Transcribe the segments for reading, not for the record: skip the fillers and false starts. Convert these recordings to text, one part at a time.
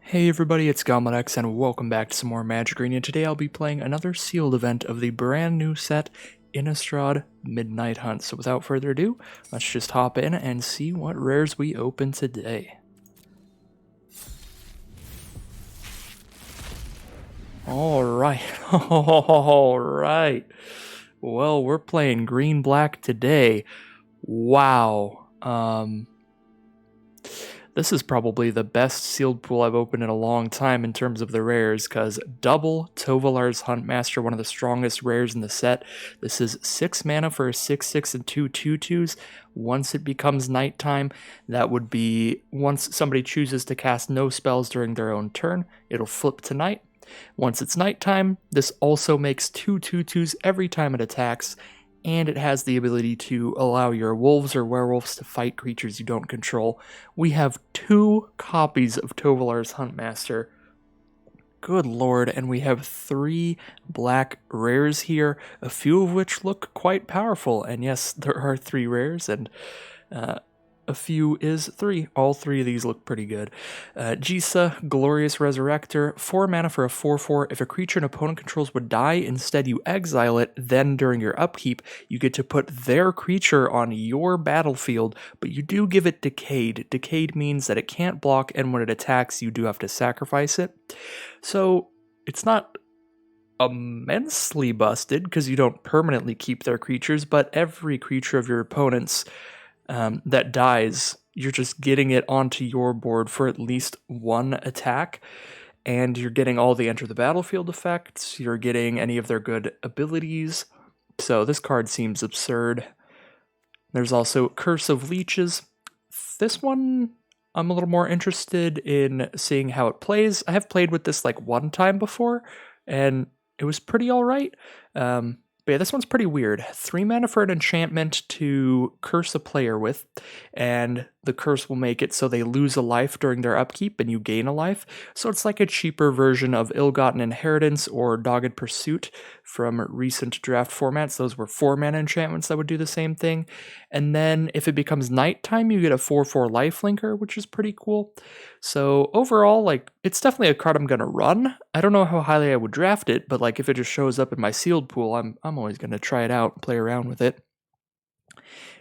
Hey everybody, it's GoblinX and welcome back to some more Magic Arena. Today I'll be playing another sealed event of the brand new set, Innistrad Midnight Hunt. So without further ado, let's just hop in and see what rares we open today. Alright, alright. Well, we're playing green-black today. Wow. This is probably the best sealed pool I've opened in a long time in terms of the rares, because double Tovolar's Huntmaster, one of the strongest rares in the set. This is 6 mana for a 6/6 and 2 2/2s. Once it becomes nighttime, that would be once somebody chooses to cast no spells during their own turn, it'll flip to night. Once it's nighttime, this also makes 2 2/2s every time it attacks, and it has the ability to allow your wolves or werewolves to fight creatures you don't control. We have 2 copies of Tovolar's Huntmaster. Good lord, and we have 3 black rares here, a few of which look quite powerful. And yes, there are 3 rares, and a few is 3. All 3 of these look pretty good. Jisa, Glorious Resurrector, 4 mana for a 4/4. If a creature an opponent controls would die, instead you exile it, then during your upkeep, you get to put their creature on your battlefield, but you do give it Decayed. Decayed means that it can't block, and when it attacks, you do have to sacrifice it. So, it's not immensely busted, because you don't permanently keep their creatures, but every creature of your opponent's that dies, you're just getting it onto your board for at least 1 attack, and you're getting all the enter the battlefield effects, you're getting any of their good abilities, so this card seems absurd. There's also Curse of Leeches. This one, I'm a little more interested in seeing how it plays. I have played with this like 1 time before, and it was pretty alright. But yeah, this one's pretty weird. 3 mana for an enchantment to curse a player with, and the curse will make it so they lose a life during their upkeep and you gain a life. So it's like a cheaper version of Ill-Gotten Inheritance or Dogged Pursuit from recent draft formats. Those were 4 mana enchantments that would do the same thing. And then if it becomes nighttime, you get a 4/4 lifelinker, which is pretty cool. So overall, like, it's definitely a card I'm gonna run. I don't know how highly I would draft it, but like if it just shows up in my sealed pool, I'm always gonna try it out and play around with it.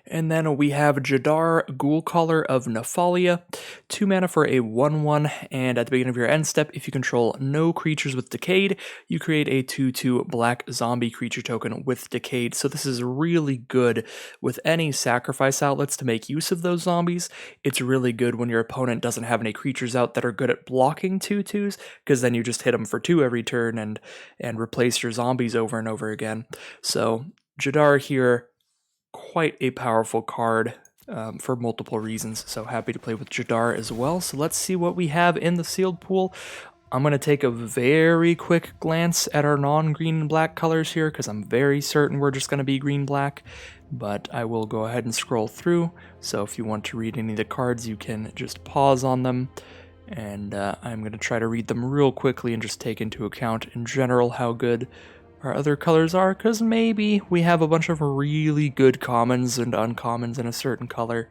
And then we have Jadar, Ghoulcaller of Nephalia, 2 mana for a 1/1, and at the beginning of your end step, if you control no creatures with Decayed, you create a 2/2 black zombie creature token with Decayed. So this is really good with any sacrifice outlets to make use of those zombies. It's really good when your opponent doesn't have any creatures out that are good at blocking 2/2s, because then you just hit them for 2 every turn and replace your zombies over and over again. So Jadar here, quite a powerful card for multiple reasons, so happy to play with Jadar as well. So let's see what we have in the sealed pool. I'm going to take a very quick glance at our non-green and black colors here, because I'm very certain we're just going to be green-black, but I will go ahead and scroll through, so if you want to read any of the cards, you can just pause on them, and I'm going to try to read them real quickly and just take into account in general how good our other colors are, because maybe we have a bunch of really good commons and uncommons in a certain color.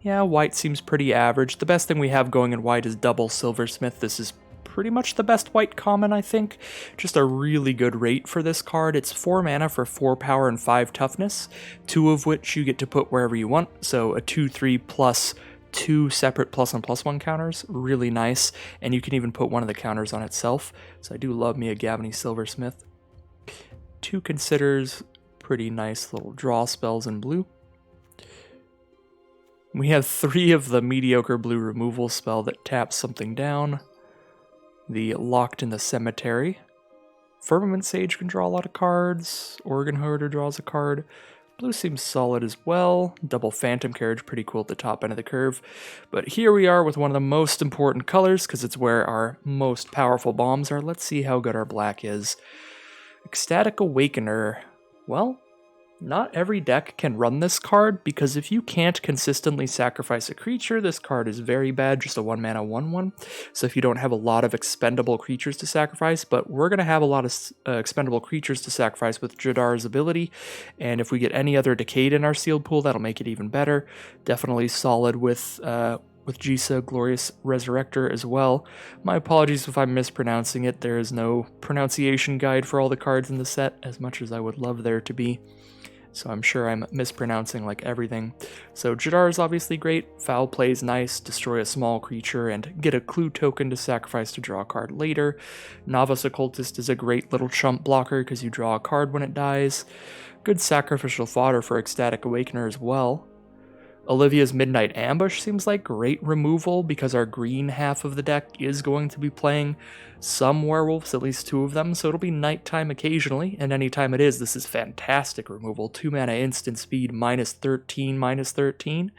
Yeah, white seems pretty average. The best thing we have going in white is double Silversmith. This is pretty much the best white common, I think. Just a really good rate for this card. It's 4 mana for 4 power and 5 toughness, 2 of which you get to put wherever you want, so a 2/3 plus 2 separate +1/+1 counters, really nice, and you can even put one of the counters on itself, so I do love me a Gavany Silversmith. 2 Considers, pretty nice little draw spells in blue. We have 3 of the mediocre blue removal spell that taps something down. The Locked in the Cemetery. Firmament Sage can draw a lot of cards, Organ Hoarder draws a card. Blue seems solid as well. Double Phantom Carriage, pretty cool at the top end of the curve. But here we are with one of the most important colors, because it's where our most powerful bombs are. Let's see how good our black is. Ecstatic Awakener. Well, not every deck can run this card, because if you can't consistently sacrifice a creature, this card is very bad, just a 1 mana 1/1. So if you don't have a lot of expendable creatures to sacrifice, but we're going to have a lot of expendable creatures to sacrifice with Jadar's ability, and if we get any other Decayed in our sealed pool, that'll make it even better. Definitely solid with with Jisa, Glorious Resurrector as well. My apologies if I'm mispronouncing it. There is no pronunciation guide for all the cards in the set, as much as I would love there to be. So I'm sure I'm mispronouncing like everything. So Jadar is obviously great. Foul play is nice. Destroy a small creature and get a clue token to sacrifice to draw a card later. Novice Occultist is a great little chump blocker because you draw a card when it dies. Good sacrificial fodder for Ecstatic Awakener as well. Olivia's Midnight Ambush seems like great removal because our green half of the deck is going to be playing some werewolves, at least 2 of them, so it'll be nighttime occasionally, and anytime it is, this is fantastic removal. 2 mana instant speed, -13, -13.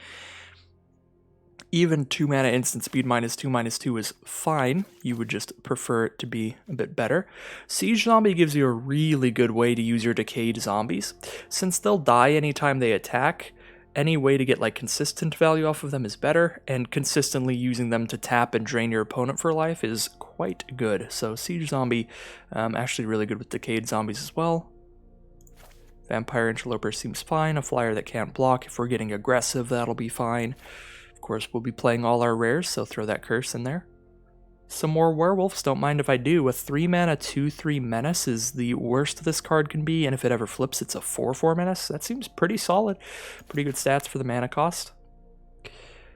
Even 2 mana instant speed, -2 is fine. You would just prefer it to be a bit better. Siege Zombie gives you a really good way to use your decayed zombies. Since they'll die anytime they attack, any way to get like consistent value off of them is better, and consistently using them to tap and drain your opponent for life is quite good. So Siege Zombie, actually really good with decayed zombies as well. Vampire Interloper seems fine, a flyer that can't block. If we're getting aggressive, that'll be fine. Of course, we'll be playing all our rares, so throw that curse in there. Some more werewolves, don't mind if I do. A 3 mana 2/3 menace is the worst this card can be, and if it ever flips, it's a 4/4 menace. That seems pretty solid. Pretty good stats for the mana cost.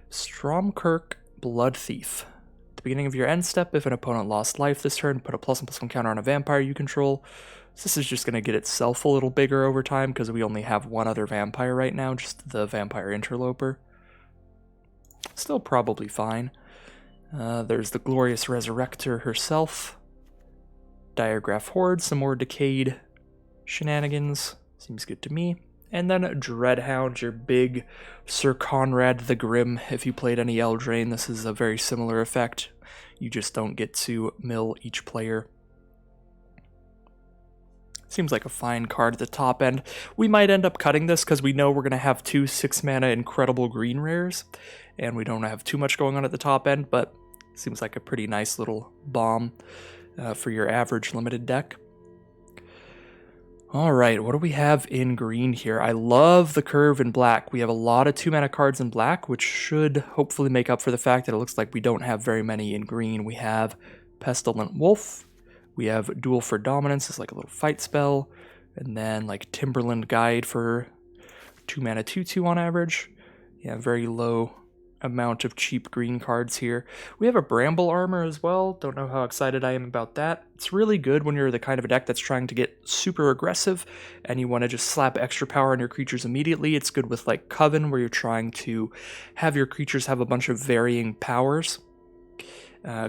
Stromkirk Blood Thief. At the beginning of your end step, if an opponent lost life this turn, put a +1/+1 counter on a vampire you control. So this is just going to get itself a little bigger over time because we only have one other vampire right now, just the Vampire Interloper. Still probably fine. There's the Glorious Resurrector herself. Diagraph Horde, some more decayed shenanigans. Seems good to me. And then Dreadhound, your big Sir Conrad the Grim. If you played any Eldraine, this is a very similar effect. You just don't get to mill each player. Seems like a fine card at the top end. We might end up cutting this because we know we're going to have 2 6-mana incredible green rares, and we don't have too much going on at the top end, but seems like a pretty nice little bomb for your average limited deck. Alright, what do we have in green here? I love the curve in black. We have a lot of 2-mana cards in black, which should hopefully make up for the fact that it looks like we don't have very many in green. We have Pestilent Wolf. We have Duel for Dominance as like a little fight spell, and then like Timberland Guide for 2 mana 2/2 on average. Yeah, very low amount of cheap green cards here. We have a Bramble Armor as well. Don't know how excited I am about that. It's really good when you're the kind of a deck that's trying to get super aggressive and you want to just slap extra power on your creatures immediately. It's good with like Coven, where you're trying to have your creatures have a bunch of varying powers.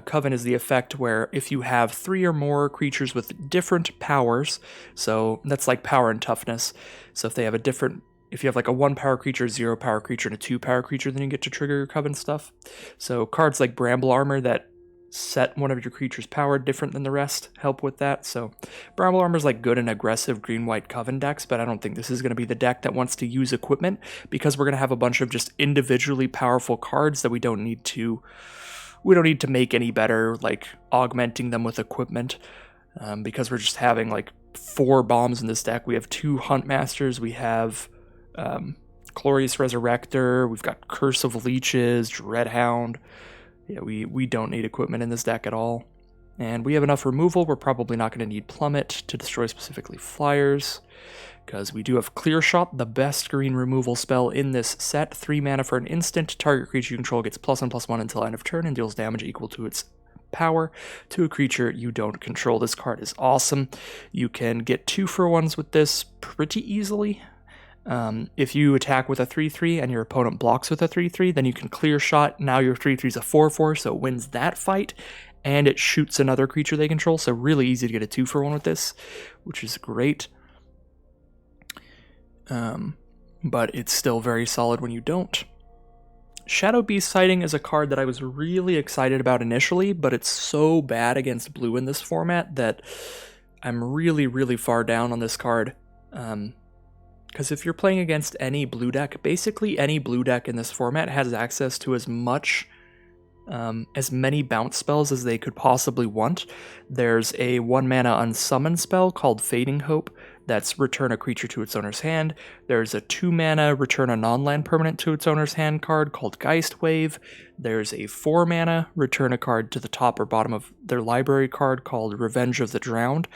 Coven is the effect where if you have 3 or more creatures with different powers, so that's like power and toughness, so if they have a different, if you have like a 1 power creature, 0 power creature, and a 2 power creature, then you get to trigger your Coven stuff. So cards like Bramble Armor that set one of your creatures' power different than the rest help with that. So Bramble Armor is like good in aggressive green-white Coven decks, but I don't think this is going to be the deck that wants to use equipment, because we're going to have a bunch of just individually powerful cards that we don't need to make any better, like augmenting them with equipment, because we're just having like 4 bombs in this deck. We have 2 Hunt Masters, we have Glorious Resurrector, we've got Curse of Leeches, Dreadhound. Yeah, we don't need equipment in this deck at all. And we have enough removal. We're probably not going to need Plummet to destroy specifically flyers, because we do have Clear Shot, the best green removal spell in this set. 3 mana for an instant. Target creature you control gets +1/+1 until end of turn and deals damage equal to its power to a creature you don't control. This card is awesome. You can get 2-for-1s with this pretty easily. If you attack with a 3/3 and your opponent blocks with a 3/3, then you can Clear Shot. Now your 3/3 is a 4/4, so it wins that fight, and it shoots another creature they control, so really easy to get a 2-for-1 with this, which is great. But it's still very solid when you don't. Shadow Beast Sighting is a card that I was really excited about initially, but it's so bad against blue in this format that I'm really, really far down on this card. Because if you're playing against any blue deck, basically any blue deck in this format has access to as many bounce spells as they could possibly want. There's a 1 mana unsummon spell called Fading Hope That's return a creature to its owner's hand. There's a 2-mana return a non-land permanent to its owner's hand card called Geist Wave. There's a 4-mana return a card to the top or bottom of their library card called Revenge of the Drowned.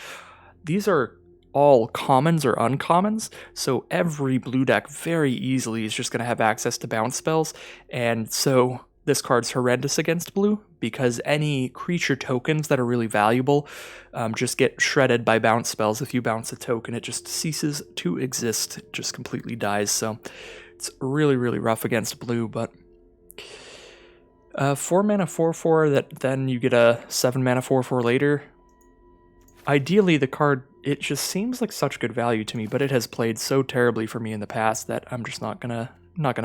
These are all commons or uncommons, so every blue deck very easily is just going to have access to bounce spells, and so this card's horrendous against blue, because any creature tokens that are really valuable just get shredded by bounce spells. If you bounce a token, it just ceases to exist, it just completely dies, so it's really, really rough against blue, but 4-mana 4/4 that then you get a 7-mana 4/4 later. Ideally, the card, it just seems like such good value to me, but it has played so terribly for me in the past that I'm just not gonna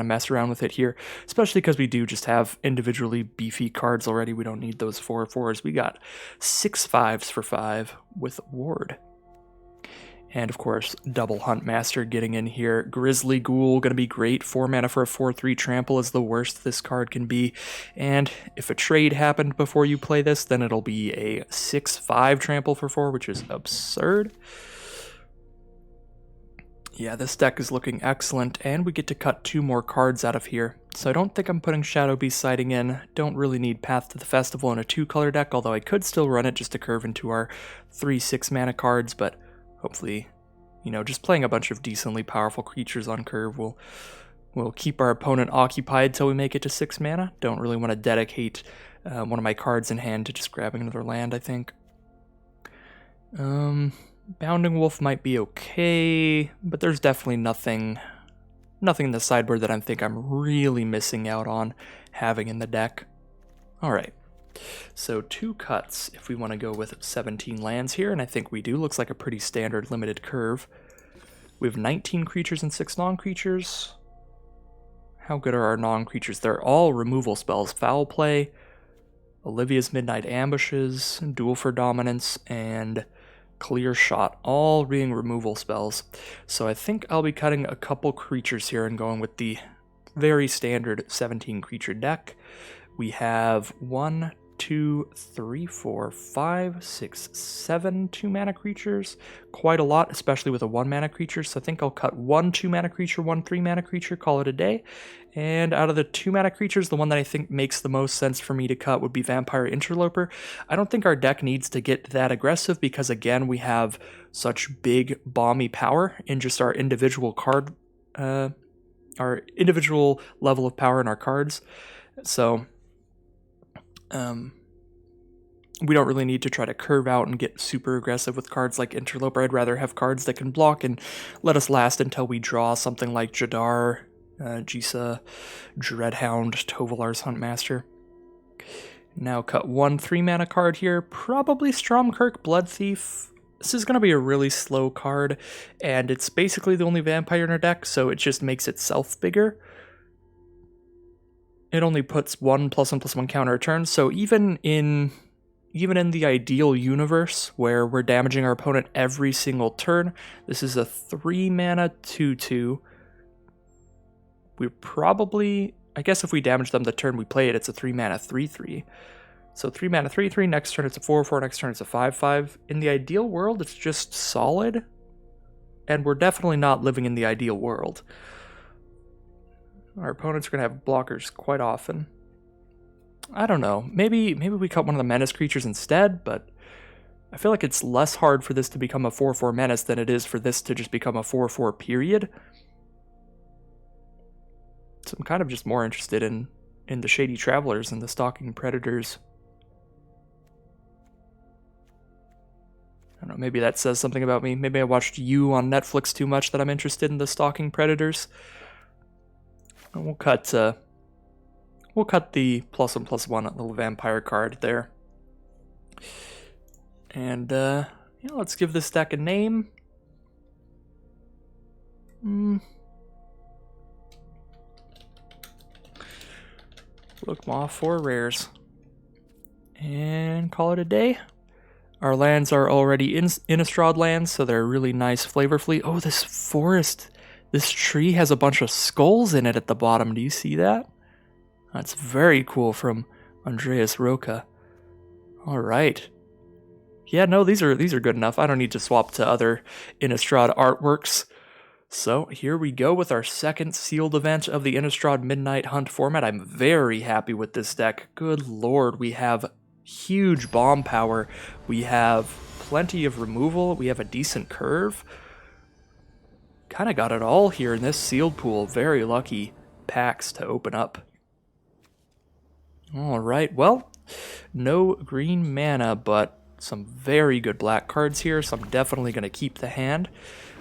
mess around with it here, especially because we do just have individually beefy cards already. We don't need those 4/4s. We got 6 5s for 5 with Ward. And of course, double Hunt Master getting in here. Grizzly Ghoul, gonna be great. 4-mana for a 4/3 trample is the worst this card can be. And if a trade happened before you play this, then it'll be a 6/5 trample for 4, which is absurd. Yeah, this deck is looking excellent, and we get to cut 2 more cards out of here. So I don't think I'm putting Shadow Beast Sighting in. Don't really need Path to the Festival in a 2-color deck, although I could still run it just to curve into our 3/6 mana cards, but hopefully, you know, just playing a bunch of decently powerful creatures on curve will keep our opponent occupied till we make it to 6 mana. Don't really want to dedicate one of my cards in hand to just grabbing another land, I think. Bounding Wolf might be okay, but there's definitely nothing in the sideboard that I think I'm really missing out on having in the deck. Alright, so 2 cuts if we want to go with 17 lands here, and I think we do. Looks like a pretty standard limited curve. We have 19 creatures and 6 non-creatures. How good are our non-creatures? They're all removal spells. Foul Play, Olivia's Midnight Ambushes, Duel for Dominance, and Clear Shot, all being removal spells. So I think I'll be cutting a couple creatures here and going with the very standard 17 creature deck. We have 1, 2, 3, 4, 5, 6, 7 2-mana creatures. Quite a lot, especially with a 1-mana creature. So I think I'll cut 1 2-mana creature, 1 3-mana creature, call it a day. And out of the 2-mana creatures, the one that I think makes the most sense for me to cut would be Vampire Interloper. I don't think our deck needs to get that aggressive because, again, we have such big, bomby power in just our individual card, our individual level of power in our cards. So we don't really need to try to curve out and get super aggressive with cards like Interloper. I'd rather have cards that can block and let us last until we draw something like Jadar, Jisa, Dreadhound, Tovolar's Huntmaster. Now cut 1 3-mana card here, probably Stromkirk, Blood Thief. This is going to be a really slow card, and it's basically the only vampire in our deck, so it just makes itself bigger. It only puts 1 +1/+1 counter a turn, so even in the ideal universe where we're damaging our opponent every single turn, this is a 3-mana 2/2. We're probably, I guess if we damage them the turn we play it, it's a 3-mana 3/3. So 3-mana 3/3, next turn it's a 4/4, next turn it's a 5/5. In the ideal world, it's just solid, and we're definitely not living in the ideal world. Our opponents are going to have blockers quite often. I don't know, maybe we cut one of the menace creatures instead, but I feel like it's less hard for this to become a 4/4 menace than it is for this to just become a 4/4 period. So I'm kind of just more interested in the Shady Travelers and the Stalking Predators. I don't know, maybe that says something about me. Maybe I watched You on Netflix too much that I'm interested in the Stalking Predators. And we'll cut the +1/+1 little vampire card there. And let's give this deck a name. Lookmaw 4 rares. And call it a day. Our lands are already Innistrad lands, so they're really nice flavorfully. Oh, this forest, this tree has a bunch of skulls in it at the bottom. Do you see that? That's very cool from Andreas Roca. Alright. Yeah, no, these are good enough. I don't need to swap to other Innistrad artworks. So here we go with our second sealed event of the Innistrad Midnight Hunt format. I'm very happy with this deck. Good lord, we have huge bomb power. We have plenty of removal. We have a decent curve. Kind of got it all here in this sealed pool. Very lucky packs to open up. All right, well, no green mana, but some very good black cards here, so I'm definitely going to keep the hand.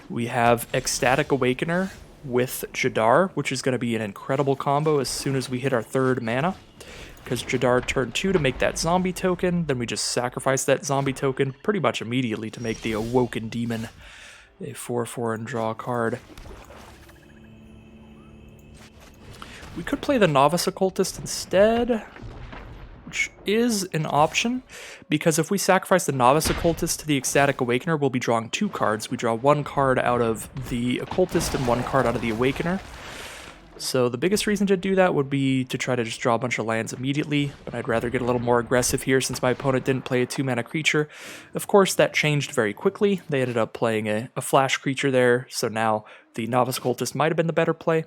We have Ecstatic Awakener with Jadar, which is going to be an incredible combo as soon as we hit our third mana. Because Jadar turn 2 to make that zombie token, then we just sacrifice that zombie token pretty much immediately to make the Awoken Demon a 4/4 and draw a card. We could play the Novice Occultist instead, which is an option, because if we sacrifice the Novice Occultist to the Ecstatic Awakener, we'll be drawing 2 cards. We draw 1 card out of the Occultist and 1 card out of the Awakener. So the biggest reason to do that would be to try to just draw a bunch of lands immediately, but I'd rather get a little more aggressive here since my opponent didn't play a 2-mana creature. Of course, that changed very quickly. They ended up playing a flash creature there, so now the Novice Occultist might have been the better play.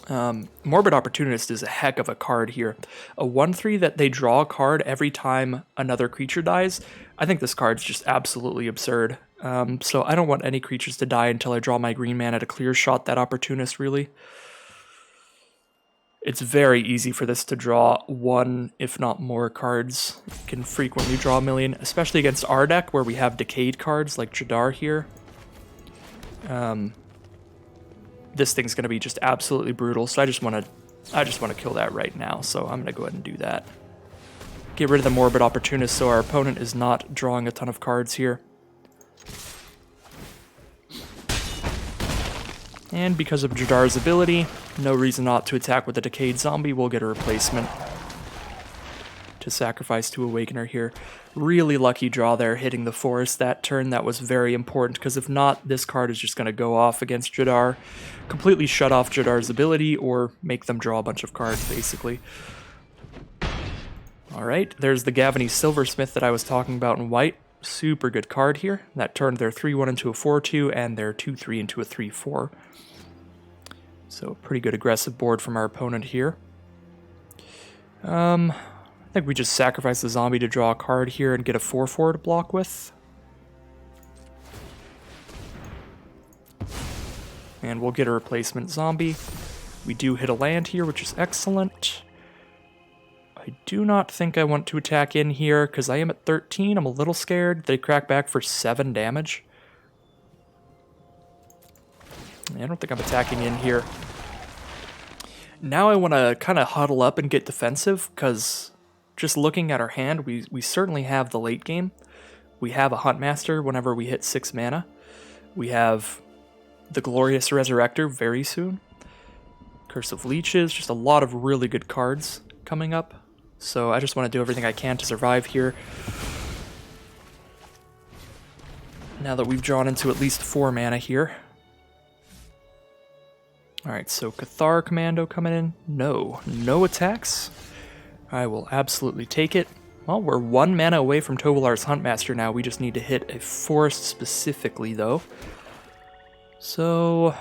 Morbid Opportunist is a heck of a card here. A 1/3 that they draw a card every time another creature dies. I think this card's just absolutely absurd. So I don't want any creatures to die until I draw my green mana to clear shot that Opportunist, really. It's very easy for this to draw 1, if not more cards. You can frequently draw a million, especially against our deck where we have decayed cards like Jadar here. This thing's going to be just absolutely brutal, so I just want to kill that right now, so I'm going to go ahead and do that. Get rid of the Morbid Opportunist so our opponent is not drawing a ton of cards here. And because of Jadar's ability, no reason not to attack with a Decayed Zombie, we'll get a replacement to sacrifice to Awakener here. Really lucky draw there, hitting the forest that turn. That was very important, because if not, this card is just going to go off against Jadar, completely shut off Jadar's ability, or make them draw a bunch of cards, basically. Alright, there's the Gavany Silversmith that I was talking about in white. Super good card here. That turned their 3/1 into a 4/2, and their 2/3 into a 3/4. So, pretty good aggressive board from our opponent here. I think we just sacrifice the zombie to draw a card here and get a 4/4 to block with. And we'll get a replacement zombie. We do hit a land here, which is excellent. I do not think I want to attack in here, because I am at 13. I'm a little scared. They crack back for 7 damage. I don't think I'm attacking in here. Now I want to kind of huddle up and get defensive, because just looking at our hand, we certainly have the late game. We have a Huntmaster whenever we hit 6 mana. We have the Glorious Resurrector very soon. Curse of Leeches, just a lot of really good cards coming up. So I just want to do everything I can to survive here. Now that we've drawn into at least 4 mana here. Alright, so Cathar Commando coming in. No attacks. I will absolutely take it. Well, we're 1 mana away from Tovolar's Huntmaster now. We just need to hit a forest specifically, though. So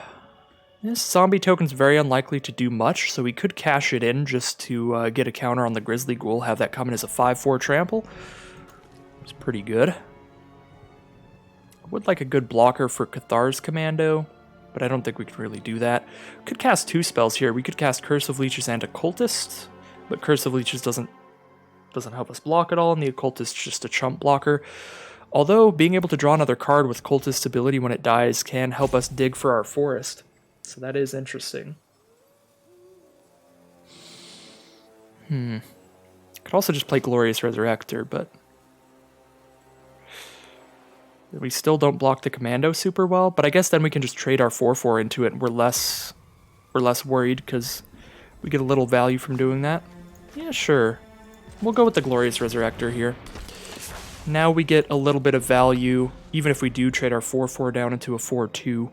this zombie token's very unlikely to do much, so we could cash it in just to get a counter on the Grizzly Ghoul, have that come in as a 5/4 trample. It's pretty good. I would like a good blocker for Cathar's Commando, but I don't think we can really do that. Could cast 2 spells here. We could cast Curse of Leeches and Occultist, but Curse of Leeches doesn't help us block at all, and the Occultist's just a chump blocker. Although, being able to draw another card with Cultist ability when it dies can help us dig for our forest. So that is interesting. Could also just play Glorious Resurrector, but we still don't block the Commando super well. But I guess then we can just trade our 4/4 into it, and we're less worried because we get a little value from doing that. Yeah, sure. We'll go with the Glorious Resurrector here. Now we get a little bit of value, even if we do trade our 4/4 down into a 4/2.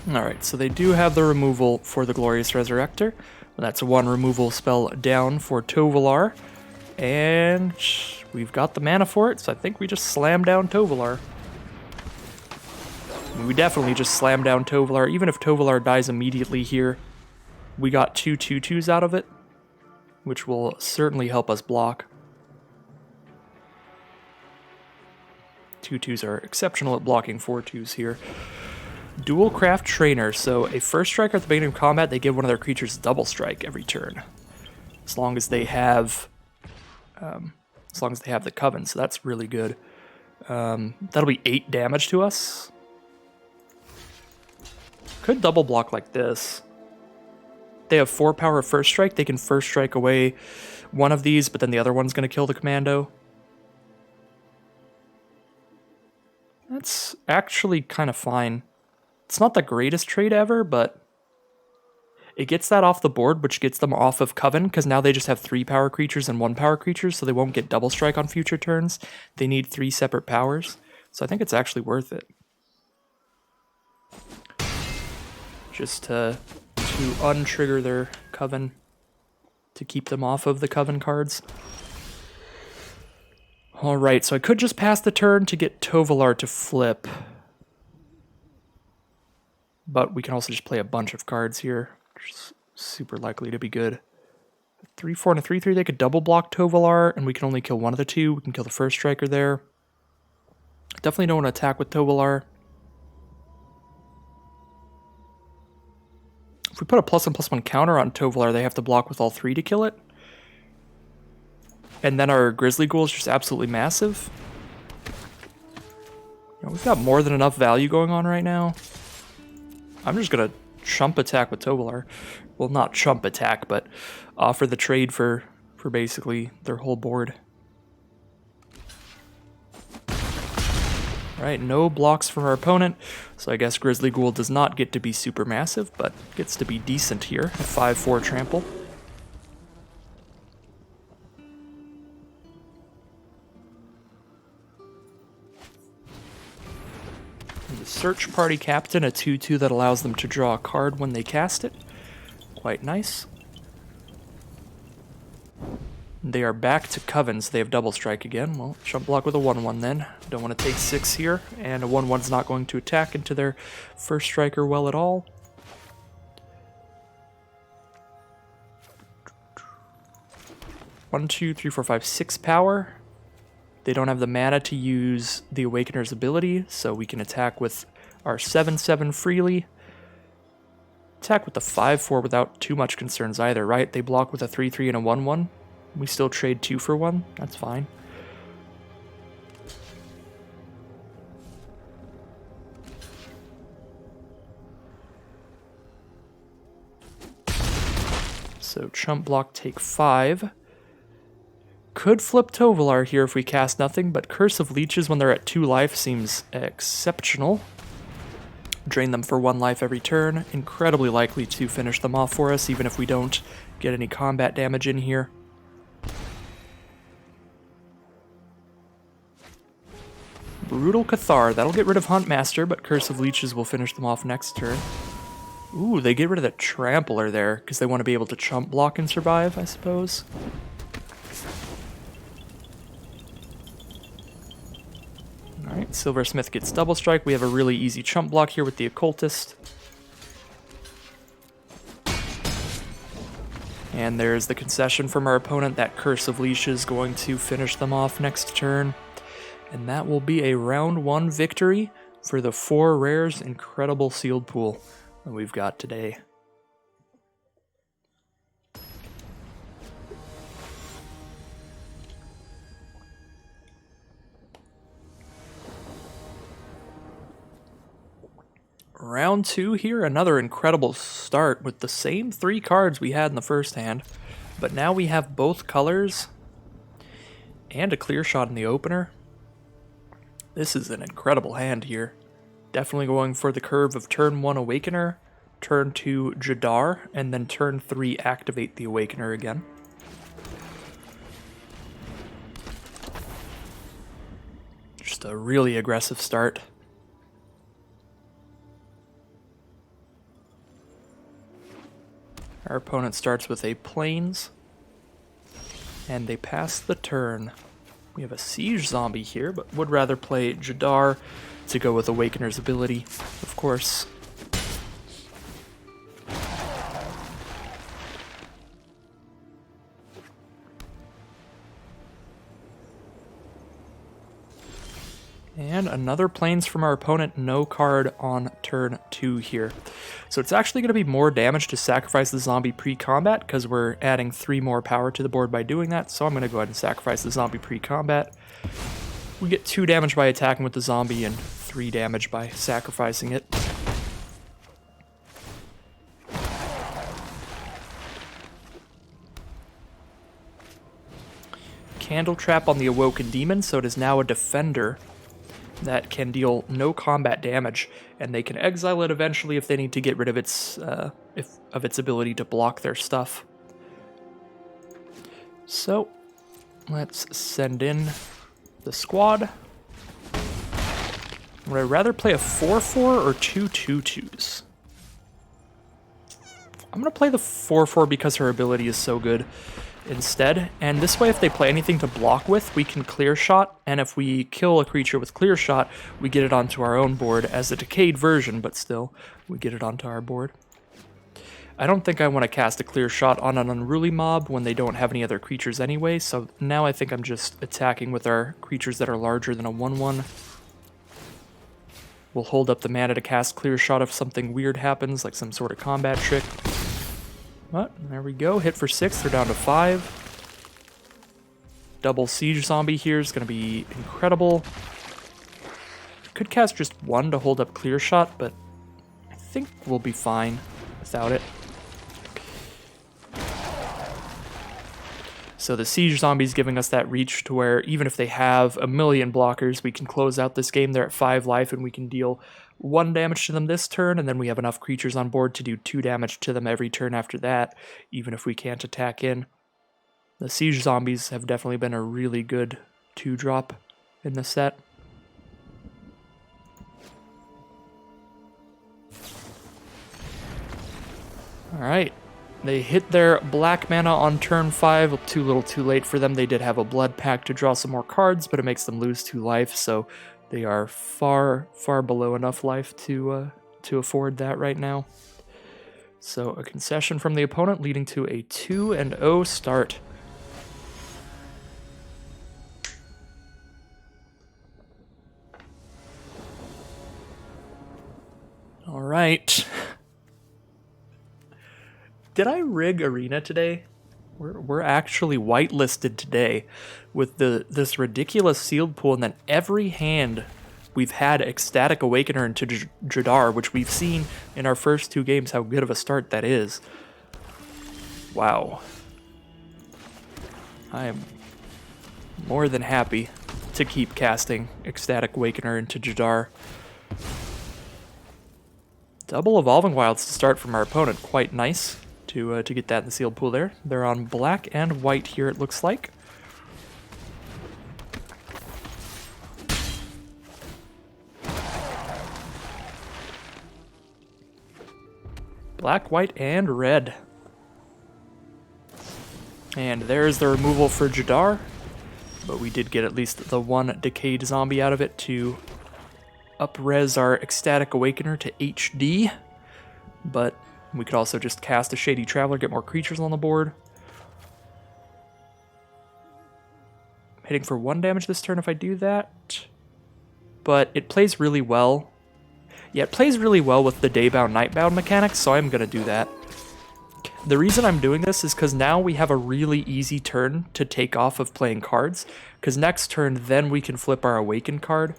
Alright, so they do have the removal for the Glorious Resurrector. That's one removal spell down for Tovolar. And we've got the mana for it, so I think we just slam down Tovolar. We definitely just slam down Tovolar. Even if Tovolar dies immediately here, we got 2 2/2s out of it, which will certainly help us block. 2/2s are exceptional at blocking 4/2s here. Dual Craft Trainer. So a first striker at the beginning of combat, they give one of their creatures double strike every turn, as long as they have, the Coven. So that's really good. That'll be 8 damage to us. Could double block like this. They have 4 power of first strike. They can first strike away one of these, but then the other one's going to kill the commando. That's actually kind of fine. It's not the greatest trade ever, but it gets that off the board, which gets them off of Coven, because now they just have 3 power creatures and 1 power creatures, so they won't get double strike on future turns. They need 3 separate powers, so I think it's actually worth it. Just to untrigger their Coven, to keep them off of the Coven cards. Alright, so I could just pass the turn to get Tovolar to flip. But we can also just play a bunch of cards here, which is super likely to be good. 3/4 and a 3/3, they could double block Tovolar, and we can only kill one of the 2. We can kill the first striker there. Definitely don't want to attack with Tovolar. If we put a +1/+1 counter on Tovolar, they have to block with all 3 to kill it. And then our Grizzly Ghoul is just absolutely massive. You know, we've got more than enough value going on right now. I'm just going to chump attack with Tovolar. Well, not chump attack, but offer the trade for basically their whole board. Alright, no blocks from our opponent, so I guess Grizzly Ghoul does not get to be super massive, but gets to be decent here at 5/4 trample. The Search Party Captain, a 2/2 that allows them to draw a card when they cast it. Quite nice. They are back to Coven, so they have double strike again. Well, jump block with a 1/1 then. Don't want to take 6 here, and a 1/1's not going to attack into their first striker well at all. One, 2, 3, 4, 5, 6 power. They don't have the mana to use the Awakener's ability, so we can attack with our 7/7 freely. Attack with the 5/4 without too much concerns either, right? They block with a 3/3 and a 1/1. We still trade 2 for 1. That's fine. So chump block, take 5. Could flip Tovolar here if we cast nothing, but Curse of Leeches when they're at 2 life seems exceptional. Drain them for 1 life every turn. Incredibly likely to finish them off for us, even if we don't get any combat damage in here. Brutal Cathar. That'll get rid of Huntmaster, but Curse of Leeches will finish them off next turn. Ooh, they get rid of the Trampler there, because they want to be able to chump block and survive, I suppose. Alright, Silversmith gets double strike. We have a really easy chump block here with the Occultist. And there's the concession from our opponent. That Curse of Leash is going to finish them off next turn. And that will be a round 1 victory for the 4 rares incredible sealed pool that we've got today. Round 2 here, another incredible start with the same 3 cards we had in the first hand, but now we have both colors and a clear shot in the opener. This is an incredible hand here. Definitely going for the curve of turn 1 Awakener, turn 2 Jadar, and then turn 3 activate the Awakener again. Just a really aggressive start. Our opponent starts with a Plains, and they pass the turn. We have a Siege Zombie here, but would rather play Jadar to go with Awakener's ability, of course. And another Plains from our opponent, no card on turn 2 here. So it's actually going to be more damage to sacrifice the zombie pre-combat, because we're adding 3 more power to the board by doing that, so I'm going to go ahead and sacrifice the zombie pre-combat. We get 2 damage by attacking with the zombie, and 3 damage by sacrificing it. Candle Trap on the Awoken Demon, so it is now a defender that can deal no combat damage, and they can exile it eventually if they need to get rid of its ability to block their stuff. So let's send in the squad. Would I rather play a 4/4 or 2 2/2s? I'm gonna play the 4/4 because her ability is so good instead, and this way if they play anything to block with, we can clear shot, and if we kill a creature with clear shot, we get it onto our own board as a decayed version, but still, we get it onto our board. I don't think I want to cast a clear shot on an unruly mob when they don't have any other creatures anyway, so now I think I'm just attacking with our creatures that are larger than a 1/1. We'll hold up the mana to cast clear shot if something weird happens, like some sort of combat trick. But there we go, hit for 6, they're down to 5. Double Siege Zombie here is going to be incredible. Could cast just 1 to hold up clear shot, but I think we'll be fine without it. So the Siege Zombie is giving us that reach to where even if they have a million blockers, we can close out this game. They're at 5 life, and we can deal 1 damage to them this turn, and then we have enough creatures on board to do 2 damage to them every turn after that, even if we can't attack in. The Siege Zombies have definitely been a really good 2-drop in the set. Alright, they hit their black mana on turn 5, too little too late for them. They did have a blood pact to draw some more cards, but it makes them lose 2 life, so they are far, far below enough life to afford that right now. So a concession from the opponent leading to a 2-0 start. All right. Did I rig Arena today? We're actually whitelisted today with this ridiculous sealed pool, and then every hand we've had Ecstatic Awakener into Jadar, which we've seen in our first 2 games how good of a start that is. Wow. I am more than happy to keep casting Ecstatic Awakener into Jadar. Double Evolving Wilds to start from our opponent, quite nice to get that in the sealed pool there. They're on black and white here, it looks like. Black, white, and red. And there's the removal for Jadar, but we did get at least the 1 decayed zombie out of it to up-res our Ecstatic Awakener to HD, but we could also just cast a Shady Traveler, get more creatures on the board. Hitting for 1 damage this turn if I do that, but it plays really well. Yeah, it plays really well with the Daybound, Nightbound mechanics, so I'm going to do that. The reason I'm doing this is because now we have a really easy turn to take off of playing cards, because next turn then we can flip our Awaken card,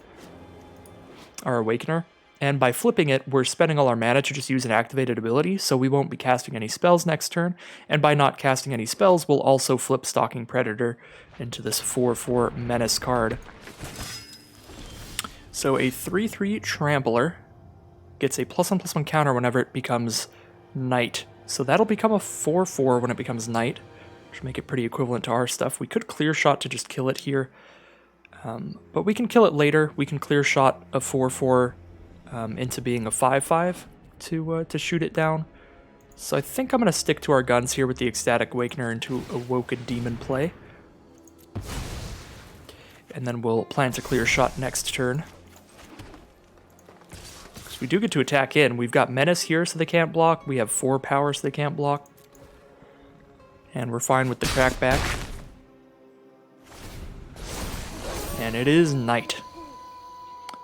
our Awakener, and by flipping it, we're spending all our mana to just use an activated ability, so we won't be casting any spells next turn, and by not casting any spells, we'll also flip Stalking Predator into this 4/4 Menace card. So a 3/3 Trampler gets a +1/+1 counter whenever it becomes night. So that'll become a 4/4 when it becomes night, which will make it pretty equivalent to our stuff. We could clear shot to just kill it here, but we can kill it later. We can clear shot a 4/4 into being a 5/5 to shoot it down. So I think I'm going to stick to our guns here with the Ecstatic Awakener into Awoken Demon play. And then we'll plan to clear shot next turn. Because we do get to attack in. We've got Menace here so they can't block. We have 4 power so they can't block. And we're fine with the crackback. And it is night.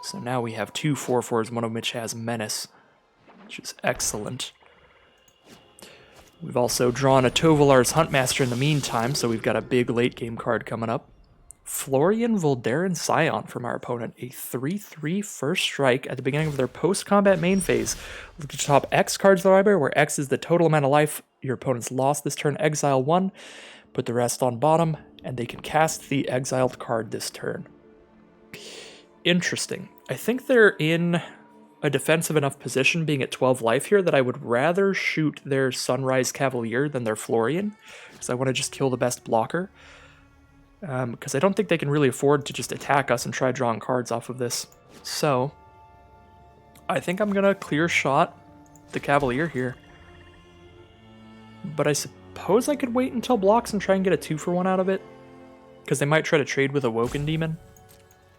So now we have 2 4/4s, one of which has Menace, which is excellent. We've also drawn a Tovolar's Huntmaster in the meantime, so we've got a big late game card coming up. Florian Voldaren Scion from our opponent, a 3/3 first strike at the beginning of their post-combat main phase. Look at the top X cards of the library, where X is the total amount of life your opponent's lost this turn. Exile 1, put the rest on bottom, and they can cast the exiled card this turn. Interesting. I think they're in a defensive enough position, being at 12 life here, that I would rather shoot their Sunrise Cavalier than their Florian, because I want to just kill the best blocker. Because I don't think they can really afford to just attack us and try drawing cards off of this. So, I think I'm going to clear shot the Cavalier here. But I suppose I could wait until blocks and try and get a 2-for-1 out of it. Because they might try to trade with Awoken Demon.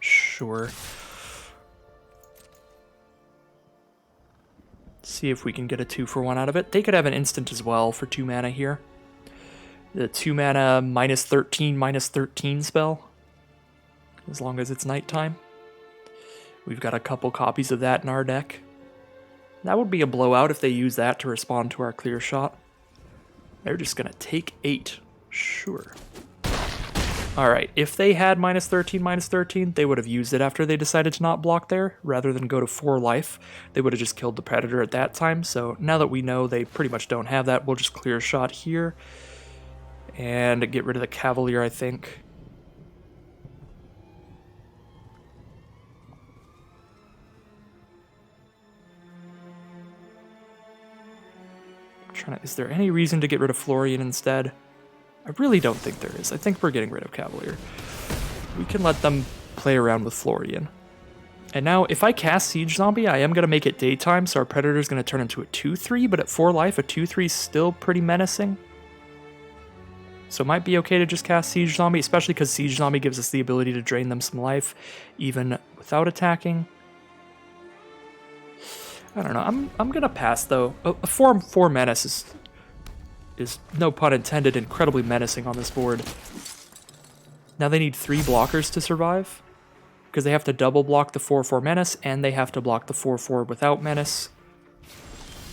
Sure. See if we can get a 2-for-1 out of it. They could have an instant as well for 2 mana here. The 2 mana -13/-13 spell. As long as it's nighttime. We've got a couple copies of that in our deck. That would be a blowout if they use that to respond to our clear shot. They're just going to take 8. Sure. Alright, if they had -13/-13, they would have used it after they decided to not block there, rather than go to 4 life. They would have just killed the Predator at that time, so now that we know they pretty much don't have that, we'll just clear shot here. And get rid of the Cavalier, I think. Is there any reason to get rid of Florian instead? I really don't think there is. I think we're getting rid of Cavalier. We can let them play around with Florian. And now, if I cast Siege Zombie, I am going to make it daytime, so our Predator is going to turn into a 2/3, but at 4 life, a 2/3 is still pretty menacing. So it might be okay to just cast Siege Zombie, especially because Siege Zombie gives us the ability to drain them some life, even without attacking. I don't know. I'm going to pass, though. A 4/4 Menace is, no pun intended, incredibly menacing on this board. Now they need 3 blockers to survive, because they have to double block the 4/4 Menace, and they have to block the 4/4 without Menace.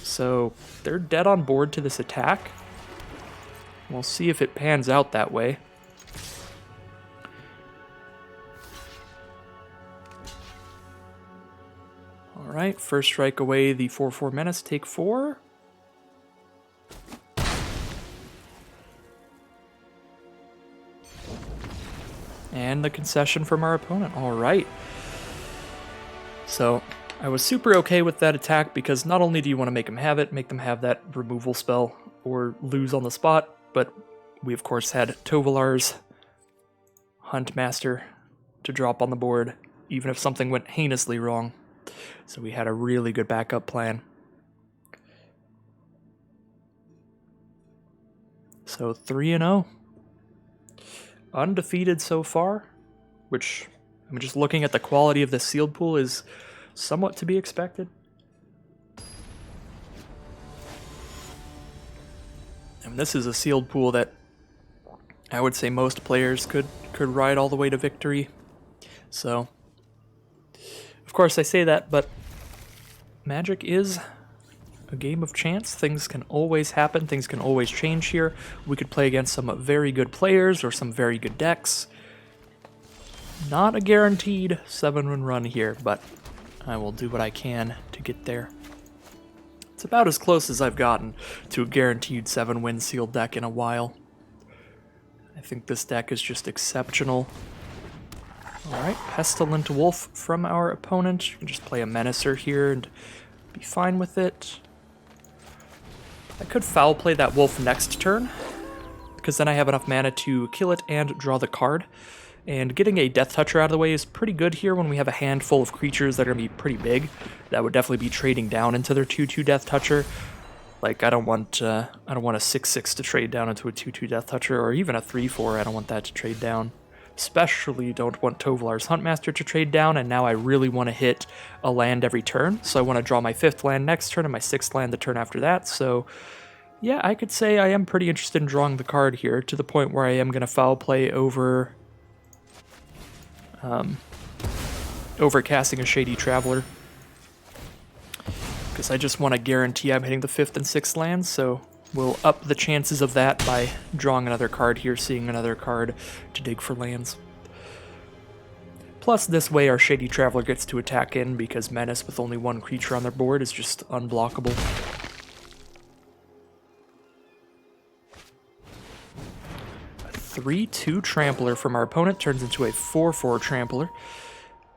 So they're dead on board to this attack. We'll see if it pans out that way. Alright, first strike away the 4/4 Menace, take 4. And the concession from our opponent. Alright. So, I was super okay with that attack because not only do you want to make them have that removal spell or lose on the spot, but we of course had Tovolar's Huntmaster to drop on the board, even if something went heinously wrong. So we had a really good backup plan. So 3-0. Undefeated so far, which, I'm just looking at the quality of the sealed pool, is somewhat to be expected. And this is a sealed pool that I would say most players could ride all the way to victory. So, of course I say that, but Magic is a game of chance. Things can always happen, things can always change here. We could play against some very good players or some very good decks. Not a guaranteed 7-win run here, but I will do what I can to get there. It's about as close as I've gotten to a guaranteed 7-win sealed deck in a while. I think this deck is just exceptional. Alright, Pestilent Wolf from our opponent. You can just play a Menacer here and be fine with it. I could foul play that wolf next turn, because then I have enough mana to kill it and draw the card. And getting a Death Toucher out of the way is pretty good here when we have a handful of creatures that are going to be pretty big. That would definitely be trading down into their 2/2 Death Toucher. Like, I don't want a 6/6 to trade down into a 2/2 Death Toucher, or even a 3/4. I don't want that to trade down. Especially don't want Tovolar's Huntmaster to trade down, and now I really want to hit a land every turn. So I want to draw my 5th land next turn and my 6th land the turn after that. So yeah, I could say I am pretty interested in drawing the card here, to the point where I am going to foul play over casting a Shady Traveler. Because I just want to guarantee I'm hitting the 5th and 6th lands, so we'll up the chances of that by drawing another card here, seeing another card to dig for lands. Plus, this way our Shady Traveler gets to attack in, because Menace with only one creature on their board is just unblockable. A 3/2 Trampler from our opponent turns into a 4/4 Trampler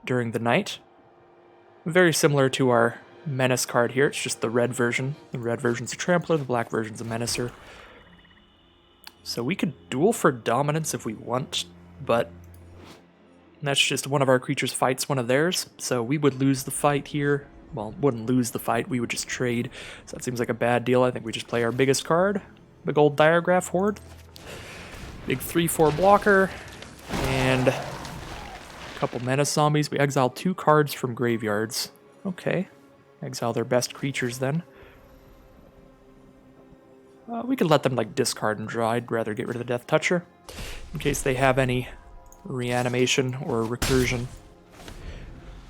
during the night. Very similar to our Menace card here, it's just the red version. The red version's a Trampler, the black version's a Menacer. So we could duel for dominance if we want, but that's just one of our creatures fights one of theirs, so we would lose the fight here. Well, wouldn't lose the fight, we would just trade. So that seems like a bad deal. I think we just play our biggest card, big old Diagraph Horde. Big 3/4 blocker, and a couple Menace zombies. We exile 2 cards from graveyards. Okay. Exile their best creatures then. We could let them like discard and draw. I'd rather get rid of the Death Toucher in case they have any reanimation or recursion.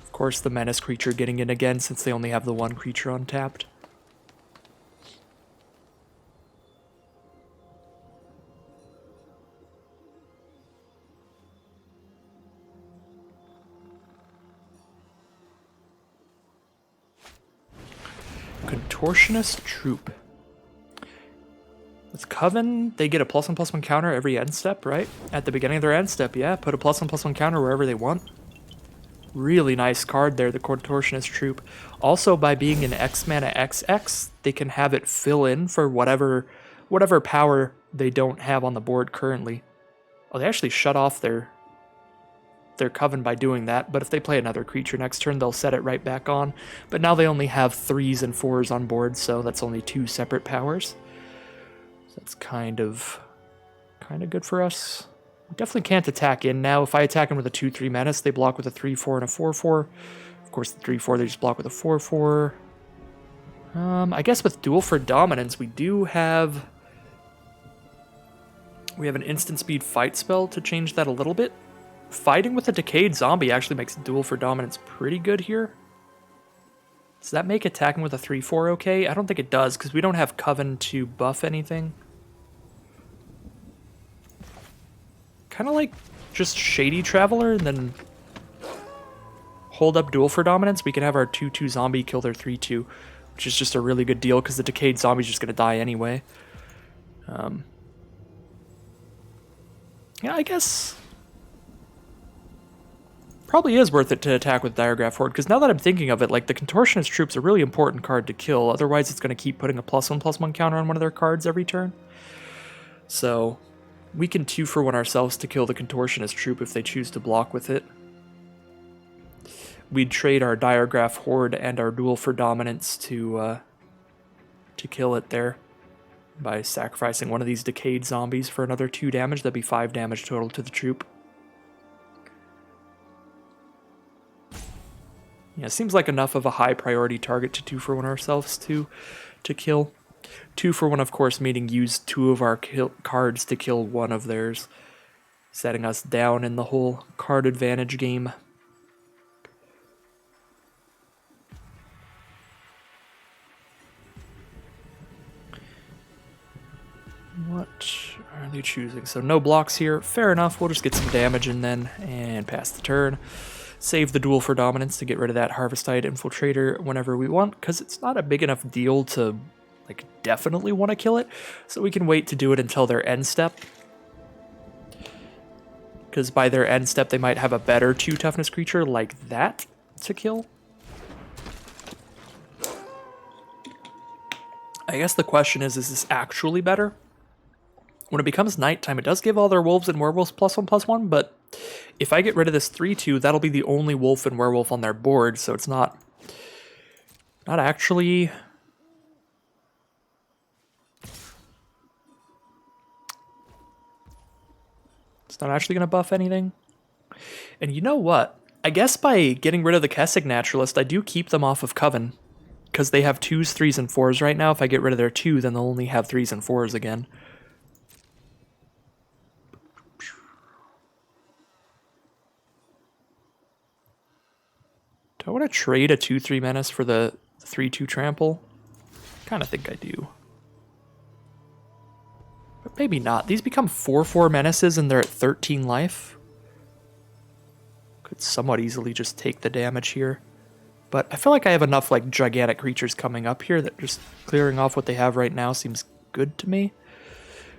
Of course, the Menace creature getting in again since they only have the one creature untapped. Contortionist Troop. With Coven, they get a +1/+1 counter every end step, right? At the beginning of their end step, yeah. Put a +1/+1 counter wherever they want. Really nice card there, the Contortionist Troop. Also, by being an X mana XX, they can have it fill in for whatever power they don't have on the board currently. Oh, they actually shut off their Coven by doing that, but if they play another creature next turn, they'll set it right back on. But now they only have 3s and 4s on board, so that's only 2 separate powers. So that's kind of good for us. We definitely can't attack in now. If I attack in with a 2/3 Menace, they block with a 3/4 and a 4/4. Of course, the 3/4 they just block with a 4/4. I guess with Duel for Dominance, we have an instant speed fight spell to change that a little bit. Fighting with a Decayed Zombie actually makes Duel for Dominance pretty good here. Does that make attacking with a 3/4 okay? I don't think it does, because we don't have Coven to buff anything. Kind of like just Shady Traveler, and then hold up Duel for Dominance. We can have our 2/2 zombie kill their 3/2, which is just a really good deal, because the Decayed Zombie's just going to die anyway. Yeah, I guess probably is worth it to attack with Diagraph Horde, because now that I'm thinking of it, like, the Contortionist Troop's a really important card to kill, otherwise it's going to keep putting a +1/+1 counter on one of their cards every turn. So we can 2-for-1 ourselves to kill the Contortionist Troop if they choose to block with it. We'd trade our Diagraph Horde and our Duel for Dominance to kill it there by sacrificing one of these Decayed Zombies for another 2 damage. That'd be 5 damage total to the troop. Yeah, seems like enough of a high priority target to 2-for-1 ourselves to kill. 2-for-1, of course, meaning use 2 of our cards to kill 1 of theirs, setting us down in the whole card advantage game. What are they choosing? So no blocks here. Fair enough. We'll just get some damage in then and pass the turn. Save the Duel for Dominance to get rid of that Harvestite Infiltrator whenever we want, because it's not a big enough deal to like definitely want to kill it. So we can wait to do it until their end step, because by their end step they might have a better 2 toughness creature like that to kill. I guess the question is this actually better? When it becomes nighttime, it does give all their wolves and werewolves +1/+1, but if I get rid of this 3/2, that'll be the only wolf and werewolf on their board, so it's not actually It's not actually going to buff anything. And you know what? I guess by getting rid of the Kessig Naturalist, I do keep them off of Coven. Because they have 2s, 3s, and 4s right now. If I get rid of their 2, then they'll only have 3s and 4s again. Do I want to trade a 2-3 Menace for the 3-2 Trample? Kind of think I do. But maybe not. These become 4-4 Menaces and they're at 13 life. Could somewhat easily just take the damage here. But I feel like I have enough like gigantic creatures coming up here that just clearing off what they have right now seems good to me.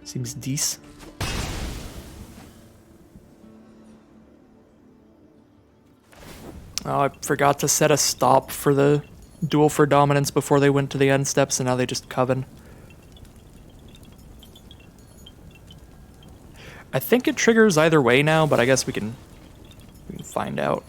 Seems decent. Oh, I forgot to set a stop for the duel for dominance before they went to the end steps, and now they just Coven. I think it triggers either way now, but I guess we can find out.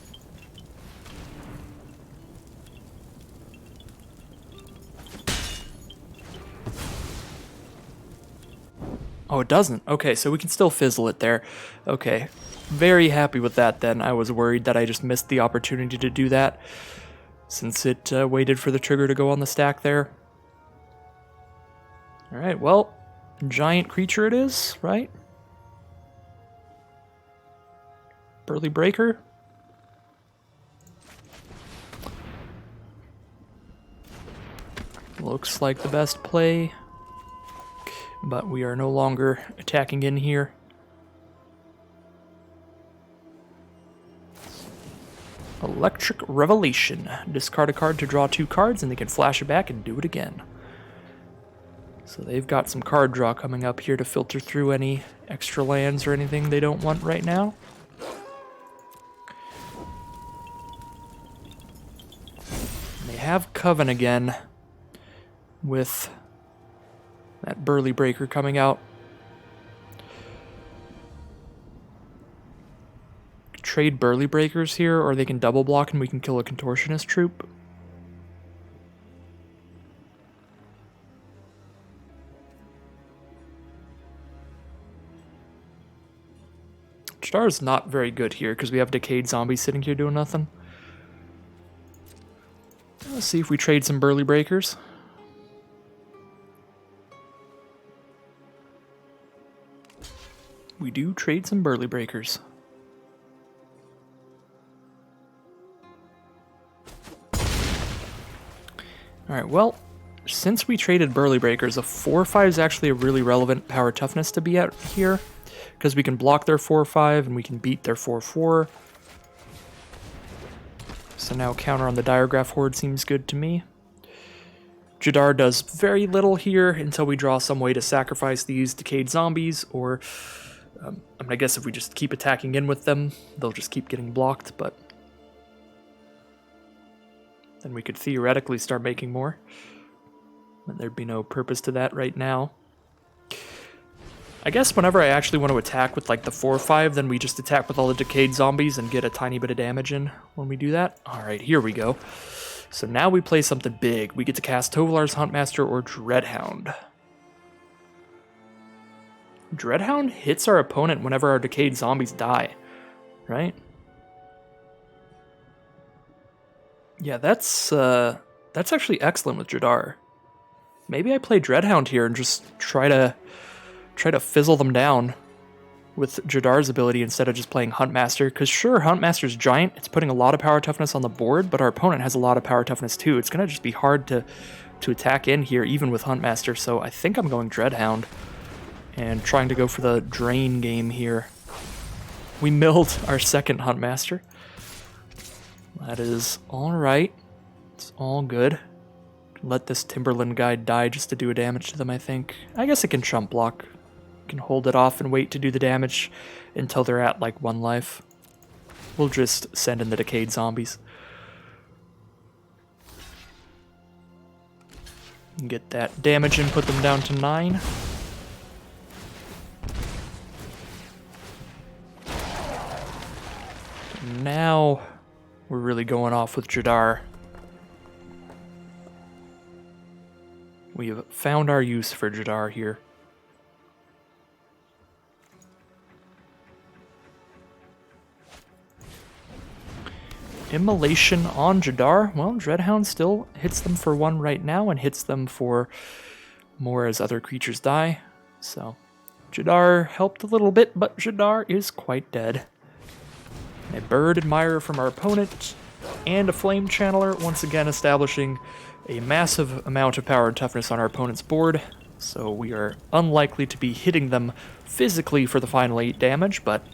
Oh, it doesn't. Okay, so we can still fizzle it there. Okay, very happy with that then. I was worried that I just missed the opportunity to do that since it waited for the trigger to go on the stack there. Alright, well, giant creature it is, right? Burly Breaker. Looks like the best play. But we are no longer attacking in here. Electric Revelation. Discard a card to draw 2 cards, and they can flash it back and do it again. So they've got some card draw coming up here to filter through any extra lands or anything they don't want right now. And they have Coven again with that Burly Breaker coming out. Trade Burly Breakers here, or they can double block and we can kill a Contortionist troop. Jadar's not very good here because we have Decayed Zombies sitting here doing nothing. Let's see if we trade some Burly Breakers. We do trade some Burly Breakers. Alright, well, since we traded Burly Breakers, a 4-5 is actually a really relevant power toughness to be at here, because we can block their 4-5 and we can beat their 4-4. So now counter on the Diregraph Horde seems good to me. Jadar does very little here until we draw some way to sacrifice these Decayed Zombies, or I guess if we just keep attacking in with them, they'll just keep getting blocked, but then we could theoretically start making more. But there'd be no purpose to that right now. I guess whenever I actually want to attack with like the 4-5, then we just attack with all the Decayed Zombies and get a tiny bit of damage in when we do that. Alright, here we go. So now we play something big. We get to cast Tovolar's Huntmaster or Dreadhound. Dreadhound hits our opponent whenever our Decayed Zombies die, right? Yeah, that's actually excellent with Jadar. Maybe I play Dreadhound here and just try to fizzle them down with Jadar's ability instead of just playing Huntmaster. Because sure, Huntmaster's giant, it's putting a lot of power toughness on the board, but our opponent has a lot of power toughness too. It's gonna just be hard to attack in here, even with Huntmaster. So I think I'm going Dreadhound and trying to go for the drain game here. We milled our second Huntmaster. That is alright. It's all good. Let this Timberland guy die just to do a damage to them, I think. I guess it can chump block. Can hold it off and wait to do the damage until they're at like 1 life. We'll just send in the Decayed Zombies. Get that damage and put them down to 9. Now we're really going off with Jadar. We have found our use for Jadar here. Immolation on Jadar. Well, Dreadhound still hits them for 1 right now and hits them for more as other creatures die. So Jadar helped a little bit, but Jadar is quite dead. A Bird Admirer from our opponent and a Flame Channeler, once again establishing a massive amount of power and toughness on our opponent's board. So we are unlikely to be hitting them physically for the final 8 damage, but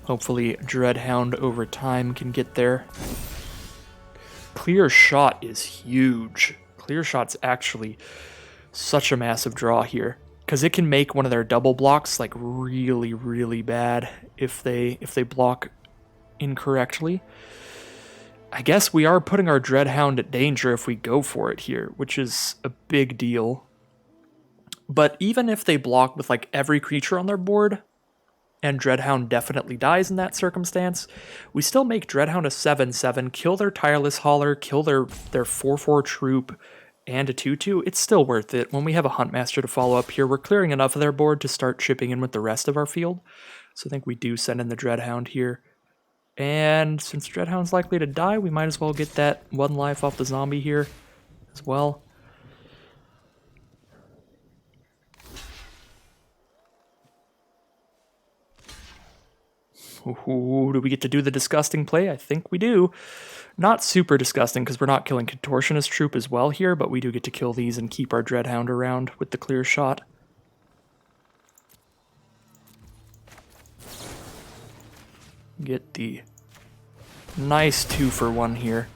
hopefully Dreadhound over time can get there. Clear Shot is huge. Clear Shot's actually such a massive draw here, because it can make one of their double blocks like really, really bad if they block incorrectly. I guess we are putting our Dreadhound at danger if we go for it here, which is a big deal. But even if they block with like every creature on their board, and Dreadhound definitely dies in that circumstance, we still make Dreadhound a 7/7, kill their Tireless Hauler, kill their 4/4 troop, and a 2/2. It's still worth it. When we have a Huntmaster to follow up here, we're clearing enough of their board to start chipping in with the rest of our field. So I think we do send in the Dreadhound here. And since Dreadhound's likely to die, we might as well get that 1 life off the zombie here as well. Ooh, do we get to do the disgusting play? I think we do. Not super disgusting because we're not killing Contortionist Troop as well here, but we do get to kill these and keep our Dreadhound around with the Clear Shot. Get the nice 2-for-1 here.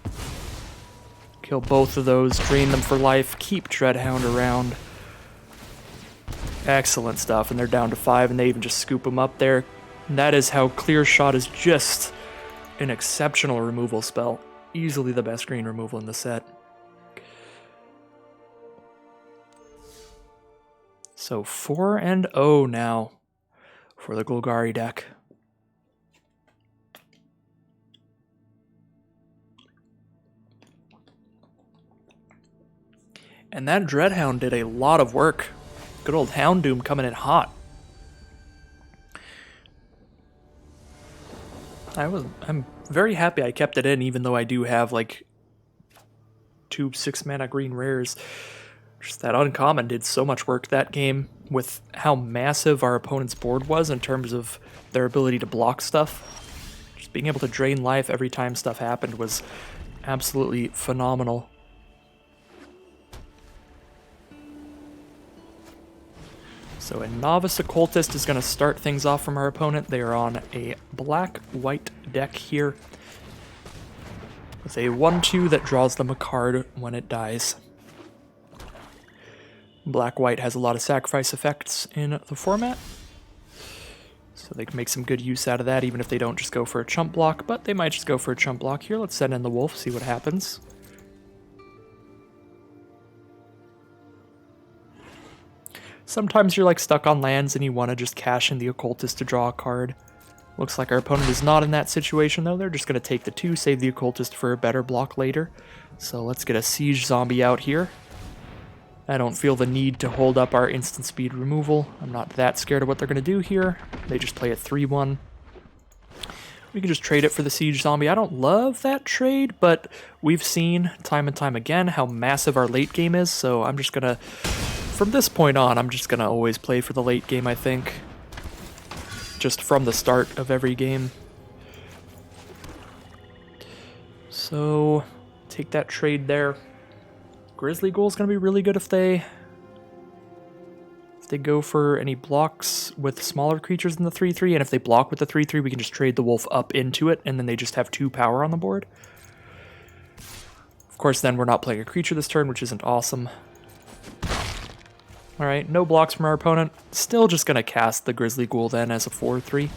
Kill both of those, drain them for life, keep Dreadhound around. Excellent stuff, and they're down to 5, and they even just scoop them up there. And that is how Clear Shot is just an exceptional removal spell. Easily the best green removal in the set. So 4-0 now for the Golgari deck. And that Dreadhound did a lot of work. Good old Houndoom coming in hot. I'm very happy I kept it in, even though I do have like 2 6-mana green rares. Just that uncommon did so much work that game with how massive our opponent's board was in terms of their ability to block stuff. Just being able to drain life every time stuff happened was absolutely phenomenal. So a Novice Occultist is going to start things off from our opponent. They are on a black-white deck here with a 1/2 that draws them a card when it dies. Black-white has a lot of sacrifice effects in the format, so they can make some good use out of that even if they don't just go for a chump block, but they might just go for a chump block here. Let's send in the Wolf, see what happens. Sometimes you're like stuck on lands and you want to just cash in the Occultist to draw a card. Looks like our opponent is not in that situation though. They're just going to take the 2, save the Occultist for a better block later. So let's get a Siege Zombie out here. I don't feel the need to hold up our instant speed removal. I'm not that scared of what they're going to do here. They just play a 3/1. We can just trade it for the Siege Zombie. I don't love that trade, but we've seen time and time again how massive our late game is, so I'm just going to... From this point on, I'm just going to always play for the late game, I think. Just from the start of every game. So, take that trade there. Grizzly Ghoul is going to be really good if they go for any blocks with smaller creatures than the 3/3, and if they block with the 3/3, we can just trade the Wolf up into it, and then they just have 2 power on the board. Of course, then we're not playing a creature this turn, which isn't awesome. Alright, no blocks from our opponent. Still just going to cast the Grizzly Ghoul then as a 4/3.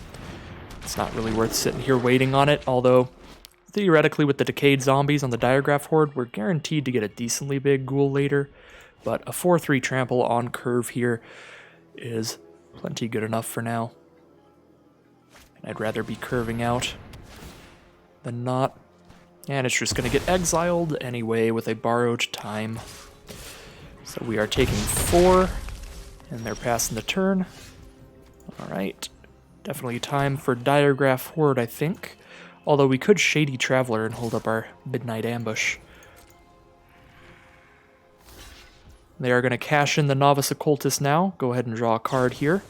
It's not really worth sitting here waiting on it, although theoretically with the Decayed Zombies on the Diagraph Horde, we're guaranteed to get a decently big Ghoul later. But a 4/3 trample on curve here is plenty good enough for now. And I'd rather be curving out than not. And it's just going to get exiled anyway with a Borrowed Time. So we are taking 4, and they're passing the turn. Alright, definitely time for Diagraph Horde, I think. Although we could Shady Traveler and hold up our Midnight Ambush. They are going to cash in the Novice Occultist now. Go ahead and draw a card here.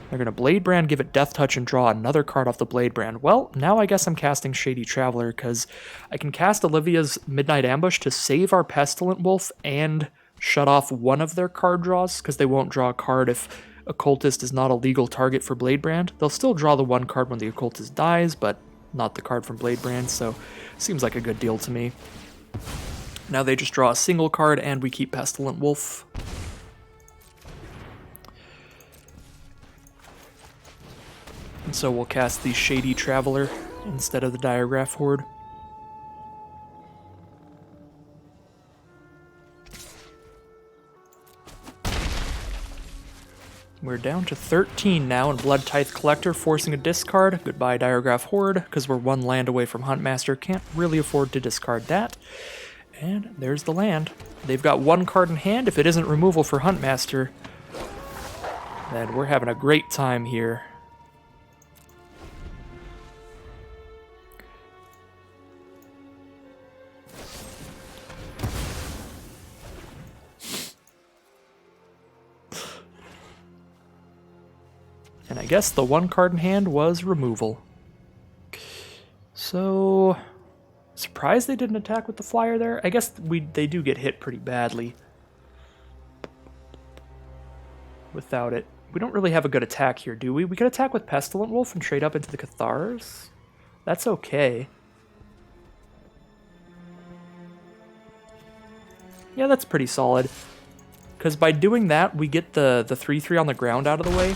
They're going to Blade Brand, give it Death Touch, and draw another card off the Blade Brand. Well, now I guess I'm casting Shady Traveler, because I can cast Olivia's Midnight Ambush to save our Pestilent Wolf and shut off one of their card draws, because they won't draw a card if Occultist is not a legal target for Blade Brand. They'll still draw the one card when the Occultist dies, but not the card from Blade Brand, so seems like a good deal to me. Now they just draw a single card, and we keep Pestilent Wolf. And so we'll cast the Shady Traveler instead of the Diagraph Horde. We're down to 13 now, and Blood Tithe Collector forcing a discard. Goodbye, Diagraph Horde, because we're one land away from Huntmaster. Can't really afford to discard that. And there's the land. They've got one card in hand. If it isn't removal for Huntmaster, then we're having a great time here. And I guess the one card in hand was removal. So, surprised they didn't attack with the flyer there. I guess they do get hit pretty badly without it. We don't really have a good attack here, do we? We could attack with Pestilent Wolf and trade up into the Cathars. That's okay. Yeah, that's pretty solid. Because by doing that, we get the 3/3 on the ground out of the way.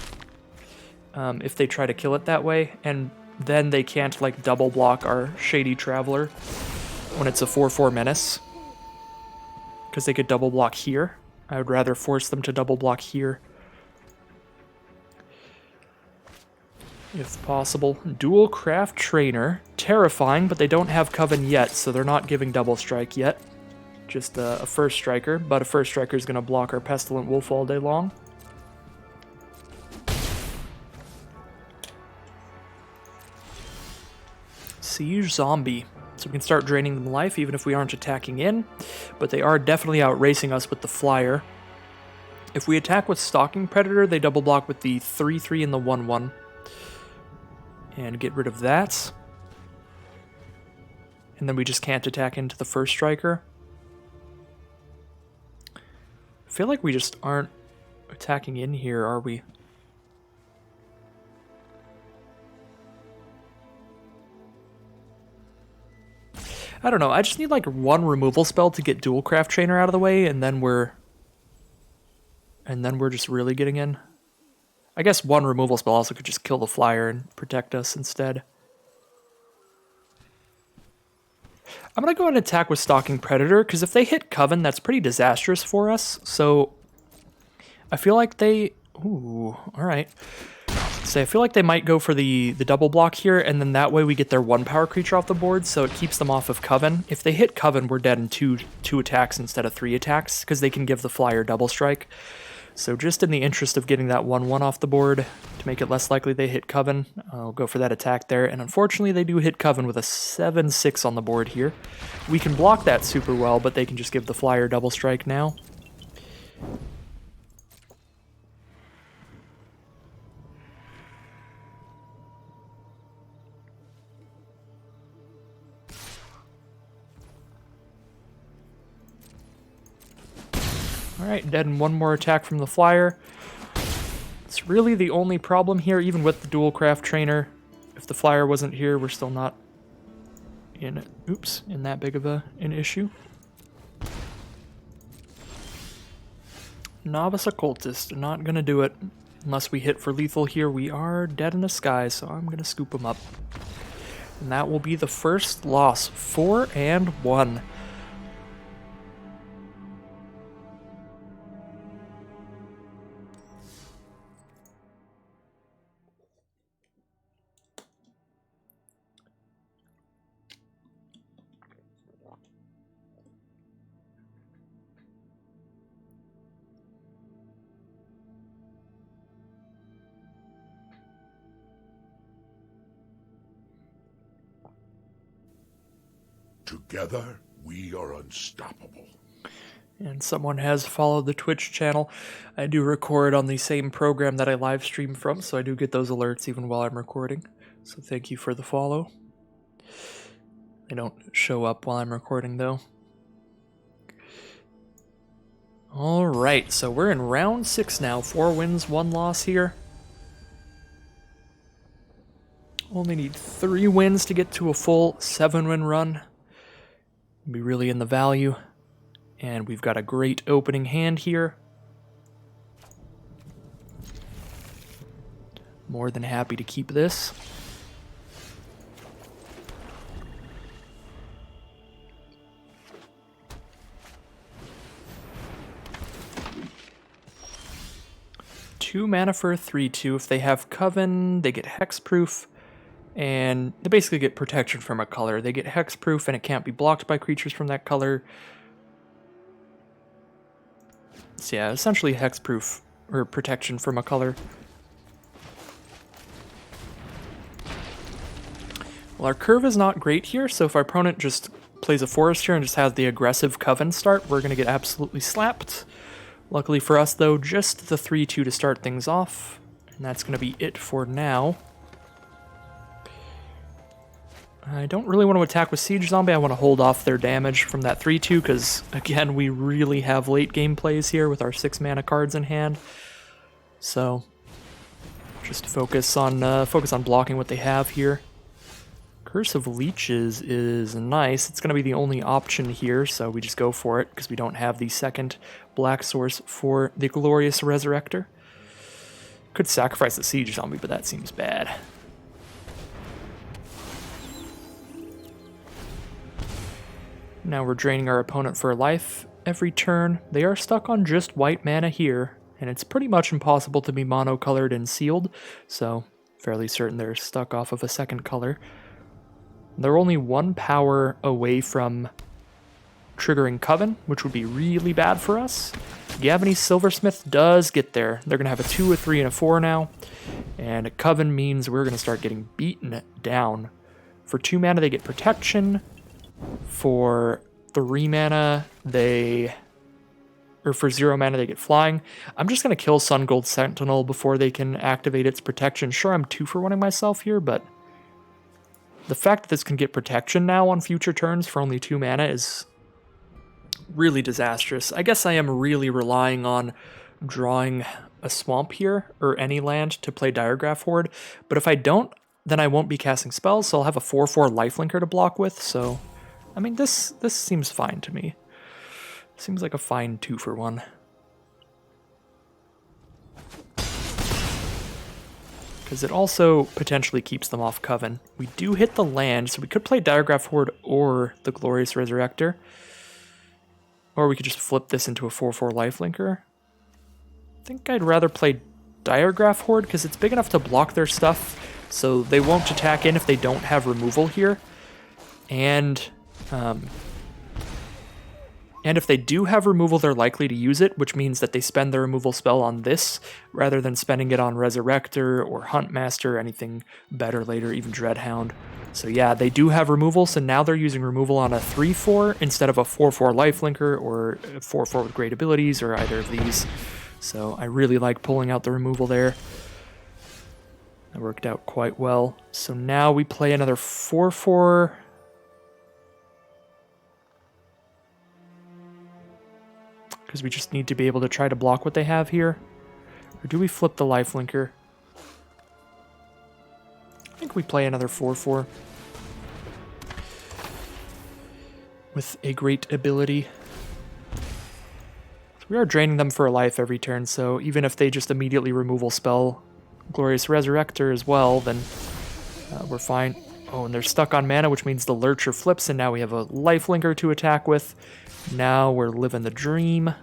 If they try to kill it that way, and then they can't like double block our Shady Traveler when it's a 4/4 menace, because they could double block here. I would rather force them to double block here if possible. Dual Craft Trainer, terrifying, but they don't have Coven yet, so they're not giving double strike yet. Just a first striker, but a first striker is going to block our Pestilent Wolf all day long. Siege Zombie. So we can start draining them life even if we aren't attacking in, but they are definitely outracing us with the flyer. If we attack with Stalking Predator, they double block with the 3/3 and the 1/1. And get rid of that. And then we just can't attack into the first striker. I feel like we just aren't attacking in here, are we? I don't know, I just need like one removal spell to get Dual Craft Trainer out of the way, and then we're just really getting in. I guess one removal spell also could just kill the flyer and protect us instead. I'm gonna go and attack with Stalking Predator, because if they hit Coven, that's pretty disastrous for us. So I feel like they... Ooh, alright. So I feel like they might go for the double block here, and then that way we get their 1 power creature off the board, so it keeps them off of Coven. If they hit Coven, we're dead in two attacks instead of 3 attacks, because they can give the flyer double strike. So just in the interest of getting that 1/1 off the board, to make it less likely they hit Coven, I'll go for that attack there. And unfortunately, they do hit Coven with a 7/6 on the board here. We can block that super well, but they can just give the flyer double strike now. Alright, dead in one more attack from the flyer. It's really the only problem here, even with the Dual Craft Trainer. If the flyer wasn't here, we're still not in that big of an issue. Novice Occultist, not gonna do it. Unless we hit for lethal here, we are dead in the sky, so I'm gonna scoop him up. And that will be the first loss, 4-1. Together, we are unstoppable. And someone has followed the Twitch channel. I do record on the same program that I live stream from, so I do get those alerts even while I'm recording. So thank you for the follow. They don't show up while I'm recording, though. Alright, so we're in round 6 now. 4 wins, 1 loss here. Only need 3 wins to get to a full 7-win run. Be really in the value. And we've got a great opening hand here. More than happy to keep this. Two mana for a 3/2. If they have Coven, they get hexproof. And they basically get protection from a color. They get hexproof and it can't be blocked by creatures from that color. So yeah, essentially hexproof or protection from a color. Well, our curve is not great here, so if our opponent just plays a forest here and just has the aggressive Coven start, we're going to get absolutely slapped. Luckily for us, though, just the 3/2 to start things off. And that's going to be it for now. I don't really want to attack with Siege Zombie. I want to hold off their damage from that 3/2 because, again, we really have late game plays here with our 6 mana cards in hand. So, just focus on blocking what they have here. Curse of Leeches is nice. It's going to be the only option here, so we just go for it because we don't have the second black source for the Glorious Resurrector. Could sacrifice the Siege Zombie, but that seems bad. Now we're draining our opponent for life every turn. They are stuck on just white mana here, and it's pretty much impossible to be monocolored and sealed, so fairly certain they're stuck off of a second color. They're only 1 power away from triggering Coven, which would be really bad for us. Gavany Silversmith does get there. They're going to have a 2, a 3, and a 4 now, and a Coven means we're going to start getting beaten down. For 2 mana, they get protection. For 3 mana, for 0 mana, they get flying. I'm just going to kill Sun Gold Sentinel before they can activate its protection. Sure, I'm 2-for-1ing myself here, but the fact that this can get protection now on future turns for only 2 mana is really disastrous. I guess I am really relying on drawing a swamp here, or any land, to play Diregraph Horde, but if I don't, then I won't be casting spells, so I'll have a 4/4 lifelinker to block with, so I mean, this seems fine to me. Seems like a fine 2-for-1. Because it also potentially keeps them off Coven. We do hit the land, so we could play Diregraph Horde or the Glorious Resurrector. Or we could just flip this into a 4/4 lifelinker. I think I'd rather play Diregraph Horde because it's big enough to block their stuff, so they won't attack in if they don't have removal here. And if they do have removal, they're likely to use it, which means that they spend their removal spell on this, rather than spending it on Resurrector or Huntmaster or anything better later, even Dreadhound. So yeah, they do have removal, so now they're using removal on a 3/4 instead of a 4/4 lifelinker or a 4/4 with great abilities or either of these. So I really like pulling out the removal there. That worked out quite well. So now we play another 4/4... because we just need to be able to try to block what they have here. Or do we flip the lifelinker? I think we play another 4/4 with a great ability. So we are draining them for a life every turn, so even if they just immediately removal spell Glorious Resurrector as well, then we're fine. Oh, and they're stuck on mana, which means the Lurcher flips, and now we have a lifelinker to attack with. Now we're living the dream.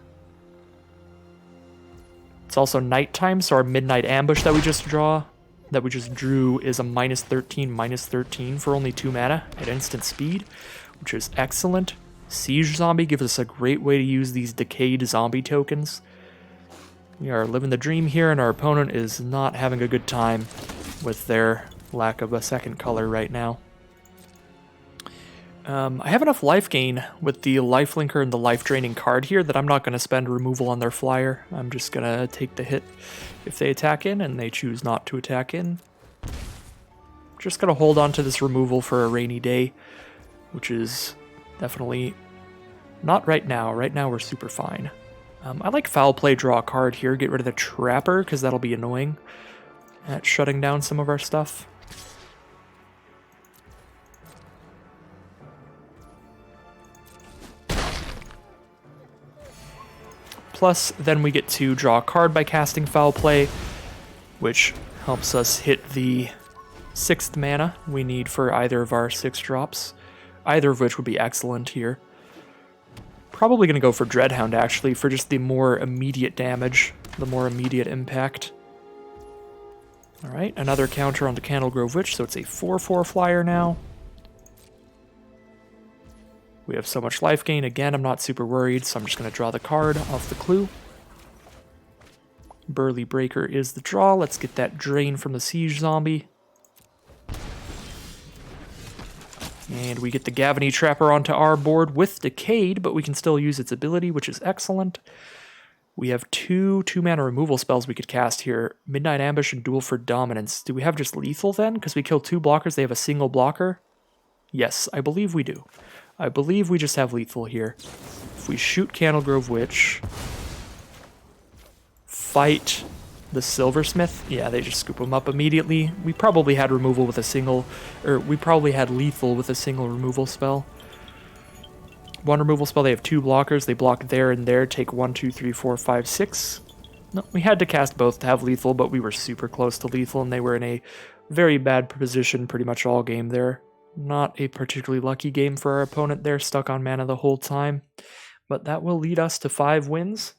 It's also nighttime, so our Midnight Ambush that we just drew is a -13/-13 for only 2 mana at instant speed, which is excellent. Siege Zombie gives us a great way to use these decayed zombie tokens. We are living the dream here, and our opponent is not having a good time with their lack of a second color right now. I have enough life gain with the lifelinker and the life draining card here that I'm not going to spend removal on their flyer. I'm just going to take the hit if they attack in, and they choose not to attack in. Just going to hold on to this removal for a rainy day, which is definitely not right now. Right now we're super fine. I like foul play, draw a card here, get rid of the trapper, because that'll be annoying at shutting down some of our stuff. Plus, then we get to draw a card by casting Foul Play, which helps us hit the 6th mana we need for either of our 6 drops, either of which would be excellent here. Probably going to go for Dreadhound, actually, for just the more immediate damage, the more immediate impact. Alright, another counter on the Candlegrove Witch, so it's a 4/4 flyer now. We have so much life gain. Again, I'm not super worried, so I'm just going to draw the card off the clue. Burly Breaker is the draw. Let's get that drain from the Siege Zombie. And we get the Gavany Trapper onto our board with Decayed, but we can still use its ability, which is excellent. We have 2 2-mana removal spells we could cast here. Midnight Ambush and Duel for Dominance. Do we have just lethal then? Because we kill 2 blockers, they have a single blocker? Yes, I believe we do. I believe we just have lethal here. If we shoot Candlegrove Witch, fight the Silversmith, yeah, they just scoop them up immediately. We probably had removal with a single, or we probably had lethal with a single removal spell. 1 removal spell, they have 2 blockers, they block there and there, take 1, 2, 3, 4, 5, 6. No, we had to cast both to have lethal, but we were super close to lethal, and they were in a very bad position pretty much all game there. Not a particularly lucky game for our opponent there, stuck on mana the whole time. But that will lead us to 5 wins.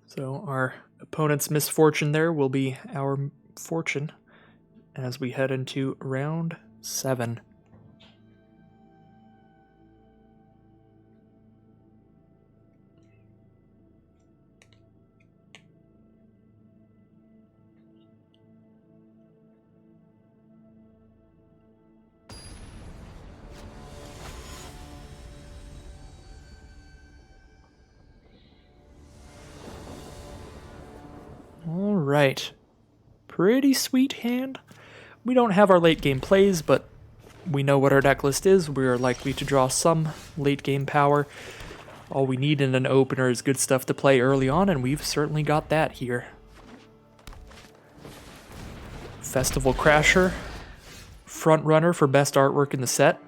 So our opponent's misfortune there will be our fortune as we head into round 7. Alright. Pretty sweet hand. We don't have our late game plays, but we know what our deck list is. We are likely to draw some late game power. All we need in an opener is good stuff to play early on, and we've certainly got that here. Festival Crasher. Front runner for best artwork in the set.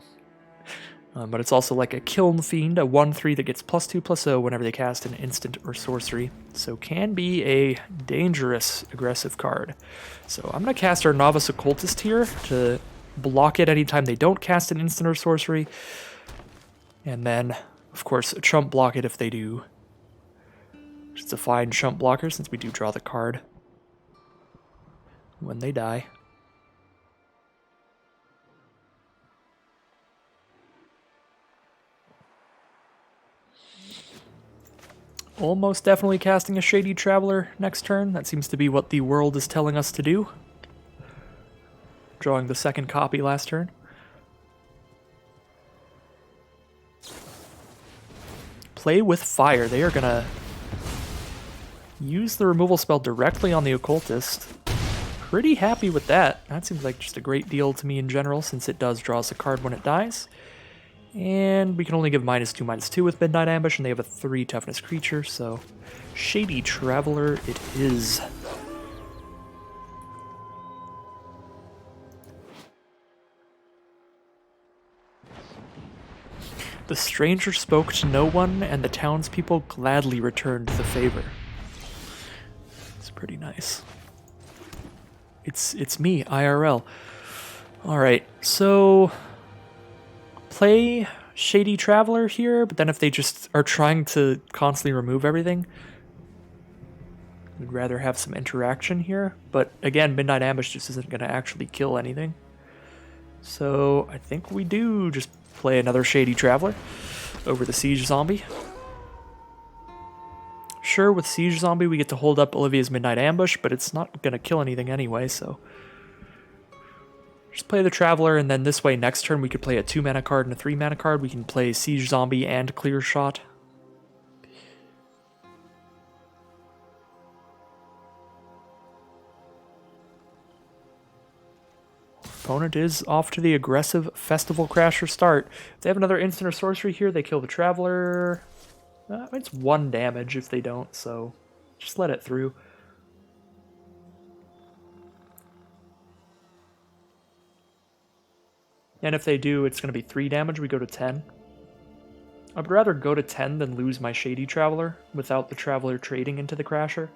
But it's also like a Kiln Fiend, a 1/3 that gets +2/+0 whenever they cast an instant or sorcery. So can be a dangerous, aggressive card. So I'm going to cast our Novice Occultist here to block it anytime they don't cast an instant or sorcery. And then, of course, chump block it if they do. Just a fine chump blocker since we do draw the card when they die. Almost definitely casting a Shady Traveler next turn. That seems to be what the world is telling us to do. Drawing the 2nd copy last turn. Play with Fire. They are going to use the removal spell directly on the Occultist. Pretty happy with that. That seems like just a great deal to me in general, since it does draw us a card when it dies. And we can only give -2/-2 with Midnight Ambush, and they have a 3 toughness creature, so Shady Traveler it is. The stranger spoke to no one, and the townspeople gladly returned the favor. It's pretty nice. It's me, IRL. Alright, so play Shady Traveler here, but then if they just are trying to constantly remove everything, we'd rather have some interaction here. But again, Midnight Ambush just isn't going to actually kill anything. So I think we do just play another Shady Traveler over the Siege Zombie. Sure, with Siege Zombie we get to hold up Olivia's Midnight Ambush, but it's not going to kill anything anyway, so Just play the Traveler, and then this way next turn we could play a 2-mana card and a 3-mana card. We can play Siege Zombie and Clear Shot. Opponent is off to the aggressive Festival Crasher start. If they have another instant or sorcery here, they kill the Traveler. It's 1 damage if they don't, so just let it through. And if they do, it's going to be 3 damage. We go to 10. I'd rather go to 10 than lose my Shady Traveler without the Traveler trading into the Crasher.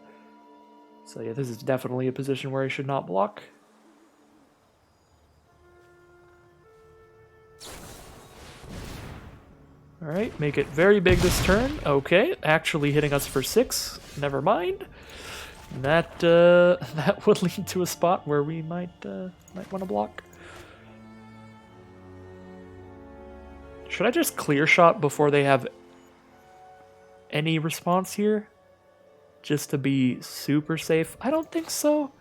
So yeah, this is definitely a position where I should not block. Alright, make it very big this turn. Okay, actually hitting us for 6. Never mind. That that would lead to a spot where we might want to block. Should I just Clear Shot before they have any response here? Just to be super safe? I don't think so.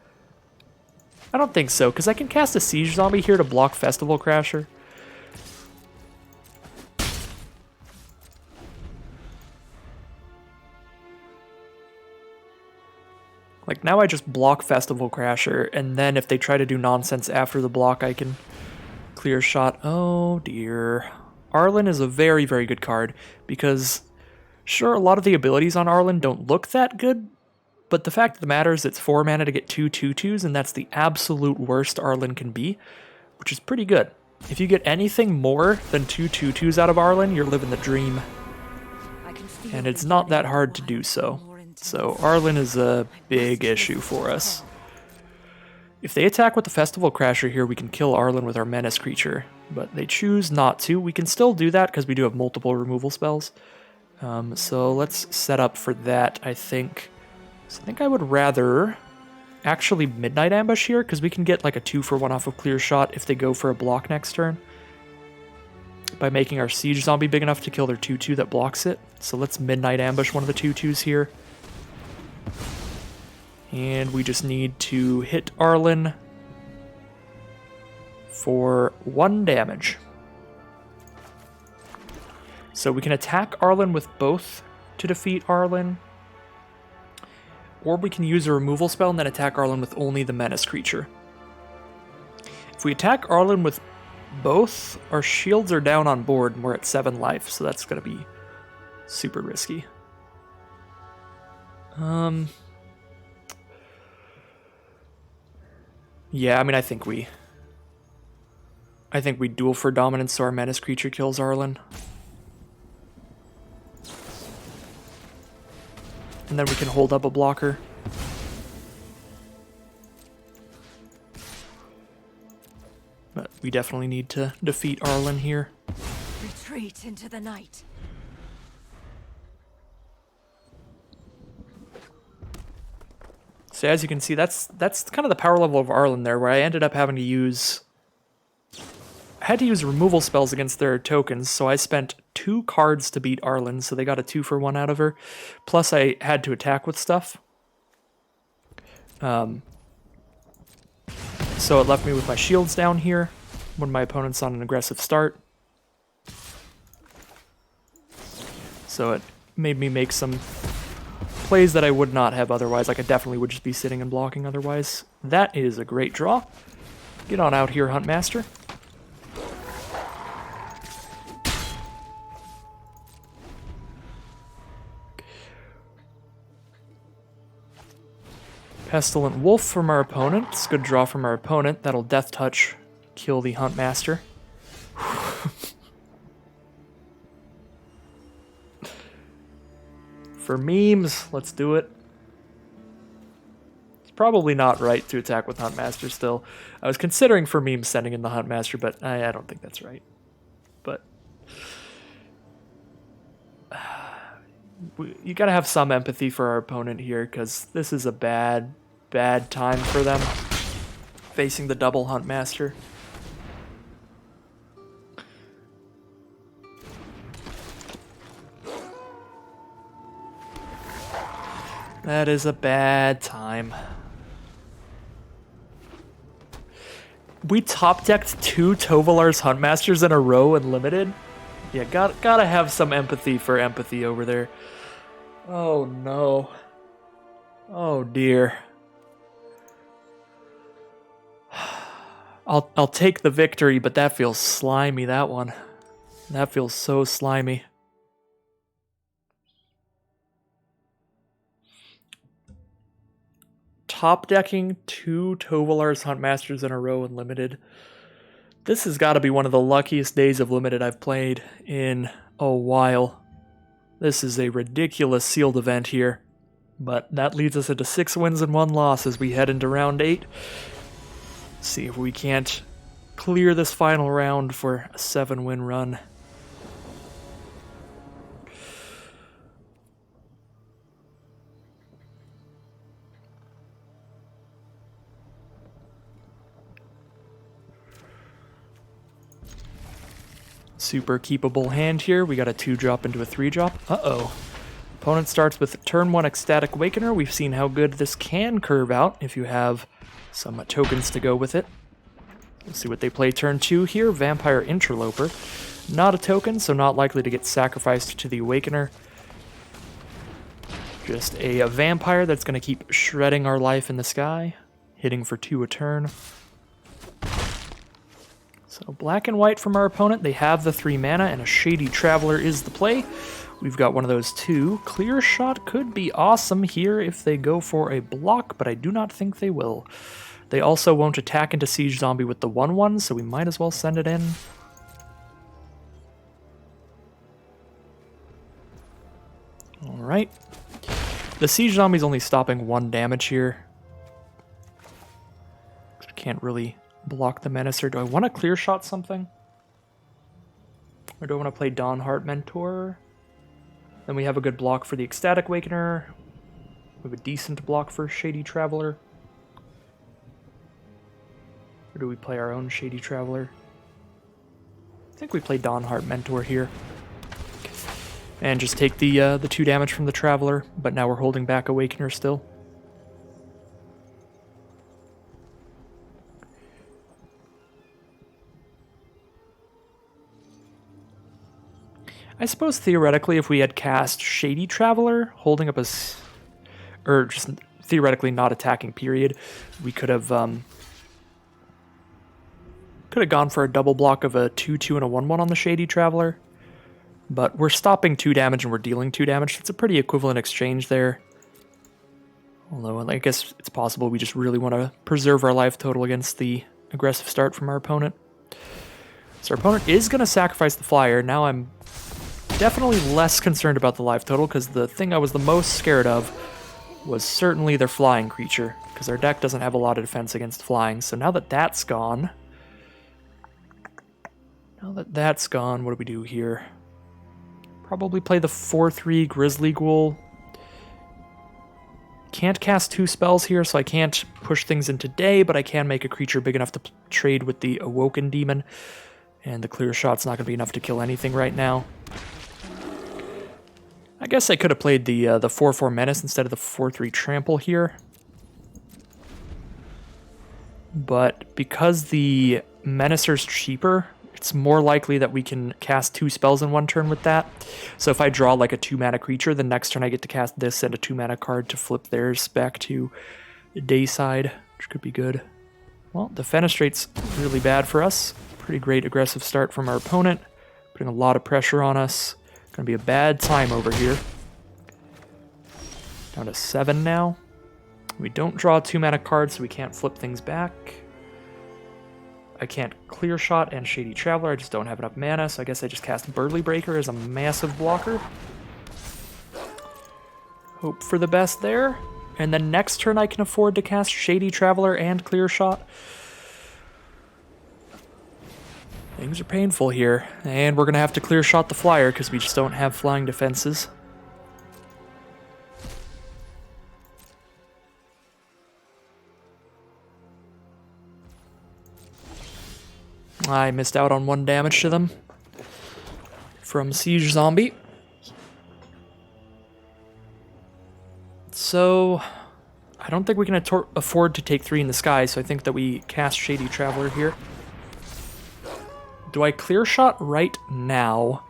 I don't think so, because I can cast a Siege Zombie here to block Festival Crasher. Like, now I just block Festival Crasher, and then if they try to do nonsense after the block, I can Clear Shot. Oh, dear. Arlen is a very, very good card, because, sure, a lot of the abilities on Arlen don't look that good, but the fact of the matter is it's 4 mana to get 2 2/2s, and that's the absolute worst Arlen can be, which is pretty good. If you get anything more than 2 2/2s out of Arlen, you're living the dream. And it's not that hard to do so. So Arlen is a big issue for us. If they attack with the Festival Crasher here, we can kill Arlen with our Menace creature. But they choose not to. We can still do that because we do have multiple removal spells. So let's set up for that, I think. So I think I would rather actually Midnight Ambush here, because we can get like a 2-for-1 off of Clear Shot if they go for a block next turn, by making our Siege Zombie big enough to kill their 2-2 that blocks it. So let's Midnight Ambush one of the 2-2s here. And we just need to hit Arlen for 1 damage. So we can attack Arlen with both to defeat Arlen, or we can use a removal spell and then attack Arlen with only the Menace creature. If we attack Arlen with both, our shields are down on board and we're at 7 life, so that's going to be super risky. Yeah, I mean, I think we duel for dominance so our Menace creature kills Arlen. And then we can hold up a blocker. But we definitely need to defeat Arlen here. Retreat into the night. So as you can see, that's kind of the power level of Arlen there, where I ended up having to use... I had to use removal spells against their tokens, so I spent 2 cards to beat Arlen, so they got a 2-for-1 out of her. Plus I had to attack with stuff. So it left me with my shields down here when my opponent's on an aggressive start. So it made me make some plays that I would not have otherwise. Like, I definitely would just be sitting and blocking otherwise. That is a great draw. Get on out here, Huntmaster. Pestilent Wolf from our opponent. It's a good draw from our opponent. That'll Death Touch kill the Huntmaster. For memes, let's do it. It's probably not right to attack with Huntmaster still. I was considering for memes sending in the Huntmaster, but I don't think that's right. But you gotta have some empathy for our opponent here, because this is a bad time for them, facing the double Huntmaster. That is a bad time. We top decked 2 Tovalar's Huntmasters in a row and limited. Yeah, gotta have some empathy for empathy over there. Oh no. Oh dear. I'll take the victory, but that feels slimy, that one. That feels so slimy. Top decking 2 Tovalar's Huntmasters in a row and limited. This has got to be one of the luckiest days of limited I've played in a while. This is a ridiculous sealed event here. But that leads us into 6 wins and 1 loss as we head into round 8. See if we can't clear this final round for a 7-win run. Super keepable hand here. We got a 2-drop into a 3-drop. Uh-oh. Opponent starts with turn 1 Ecstatic Awakener. We've seen how good this can curve out if you have some tokens to go with it. Let's see what they play turn 2 here. Vampire Interloper. Not a token, so not likely to get sacrificed to the Awakener. Just a vampire that's going to keep shredding our life in the sky. Hitting for 2 a turn. So black and white from our opponent. They have the 3 mana, and a Shady Traveler is the play. We've got one of those too. Clear Shot could be awesome here if they go for a block, but I do not think they will. They also won't attack into Siege Zombie with the 1/1, so we might as well send it in. Alright. The Siege Zombie's only stopping 1 damage here. Can't really block the Menacer. Do I want to Clear Shot something? Or do I want to play Dawnheart Mentor? Then we have a good block for the Ecstatic Awakener. We have a decent block for Shady Traveler. Or do we play our own Shady Traveler? I think we play Dawnheart Mentor here. And just take the 2 damage from the Traveler, but now we're holding back Awakener still. I suppose theoretically if we had cast Shady Traveler, holding up a... or just theoretically not attacking, period, we could have gone for a double block of a 2/2 and a 1/1 on the Shady Traveler. But we're stopping 2 damage and we're dealing 2 damage. It's a pretty equivalent exchange there. Although I guess it's possible we just really want to preserve our life total against the aggressive start from our opponent. So our opponent is going to sacrifice the flyer. Now I'm definitely less concerned about the life total, because the thing I was the most scared of was certainly their flying creature, because our deck doesn't have a lot of defense against flying. So now that that's gone... what do we do here? Probably play the 4/3 Grizzly Ghoul. Can't cast 2 spells here, so I can't push things into day, but I can make a creature big enough to trade with the Awoken Demon. And the Clear Shot's not going to be enough to kill anything right now. I guess I could have played the 4/4 Menace instead of the 4/3 Trample here. But because the Menacer's cheaper, it's more likely that we can cast 2 spells in 1 turn with that. So if I draw like a 2-mana creature, the next turn I get to cast this and a 2-mana card to flip theirs back to the day side, which could be good. Well, the Fenestrate's really bad for us. Pretty great aggressive start from our opponent, putting a lot of pressure on us. Gonna be a bad time over here. Down to 7 now. We don't draw a 2-mana card, so we can't flip things back. I can't Clear Shot and Shady Traveler, I just don't have enough mana, so I guess I just cast Burly Breaker as a massive blocker. Hope for the best there. And then next turn I can afford to cast Shady Traveler and Clear Shot. Things are painful here, and we're going to have to Clear Shot the Flyer because we just don't have flying defenses. I missed out on 1 damage to them from Siege Zombie. So I don't think we can afford to take 3 in the sky, so I think that we cast Shady Traveler here. Do I clear shot right now?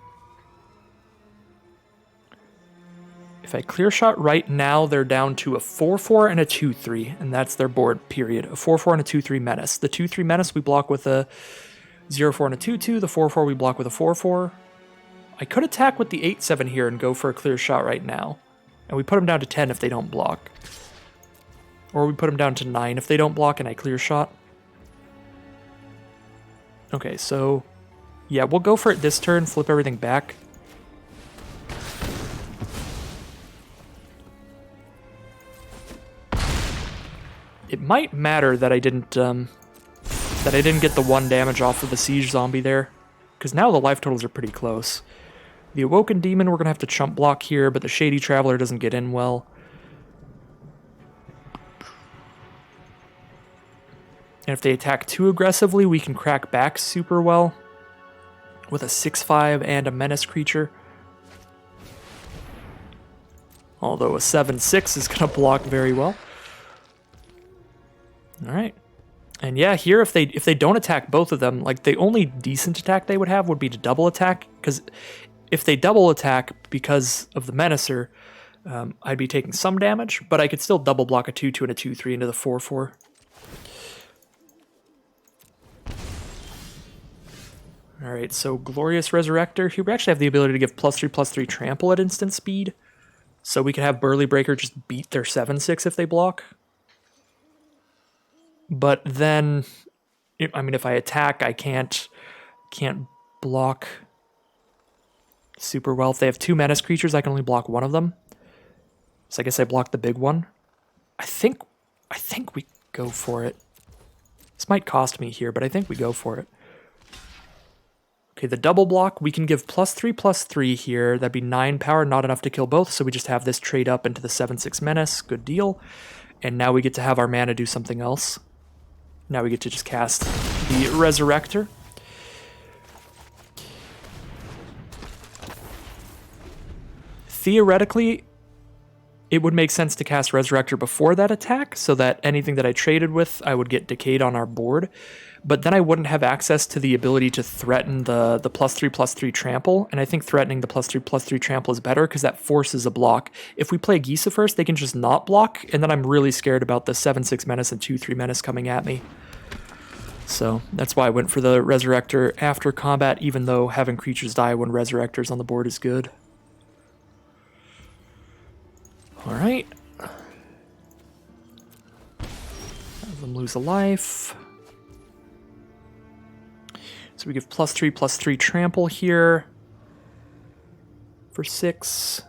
If I clear shot right now, they're down to a 4-4 and a 2-3, and that's their board, period. A 4-4 and a 2-3 menace. The 2-3 menace we block with a 0-4 and a 2-2. The 4-4 we block with a 4-4. I could attack with the 8-7 here and go for a clear shot right now. And we put them down to 10 if they don't block. Or we put them down to 9 if they don't block and I clear shot. Okay, so... yeah, we'll go for it this turn, flip everything back. It might matter that I didn't get the 1 damage off of the siege zombie there, because now the life totals are pretty close. The Awoken Demon we're gonna have to chump block here, but the Shady Traveler doesn't get in well. And if they attack too aggressively, we can crack back super well with a 6-5 and a menace creature. Although a 7-6 is gonna block very well. All right, and yeah, here if they don't attack both of them, like the only decent attack they would have would be to double attack, because if they double attack because of the Menacer, I'd be taking some damage, but I could still double block a 2-2 and a 2-3 into the 4-4. All right, so Glorious Resurrector. Here we actually have the ability to give +3/+3 trample at instant speed, so we could have Burly Breaker just beat their 7-6 if they block. But then, I mean, if I attack, I can't block super well. If they have 2 menace creatures, I can only block 1 of them. So I guess I block the big one. I think we go for it. This might cost me here, but I think we go for it. Okay, the double block, we can give +3/+3 here. That'd be 9 power, not enough to kill both, so we just have this trade up into the 7-6 menace. Good deal. And now we get to have our mana do something else. Now we get to just cast the Resurrector. Theoretically, it would make sense to cast Resurrector before that attack, so that anything that I traded with, I would get decayed on our board. But then I wouldn't have access to the ability to threaten the +3/+3 trample, and I think threatening the +3/+3 trample is better, because that forces a block. If we play Gisa first, they can just not block, and then I'm really scared about the 7-6 menace and 2-3 menace coming at me. So that's why I went for the Resurrector after combat, even though having creatures die when Resurrector's on the board is good. Alright. Have them lose a life. So we give +3/+3 trample here for 6.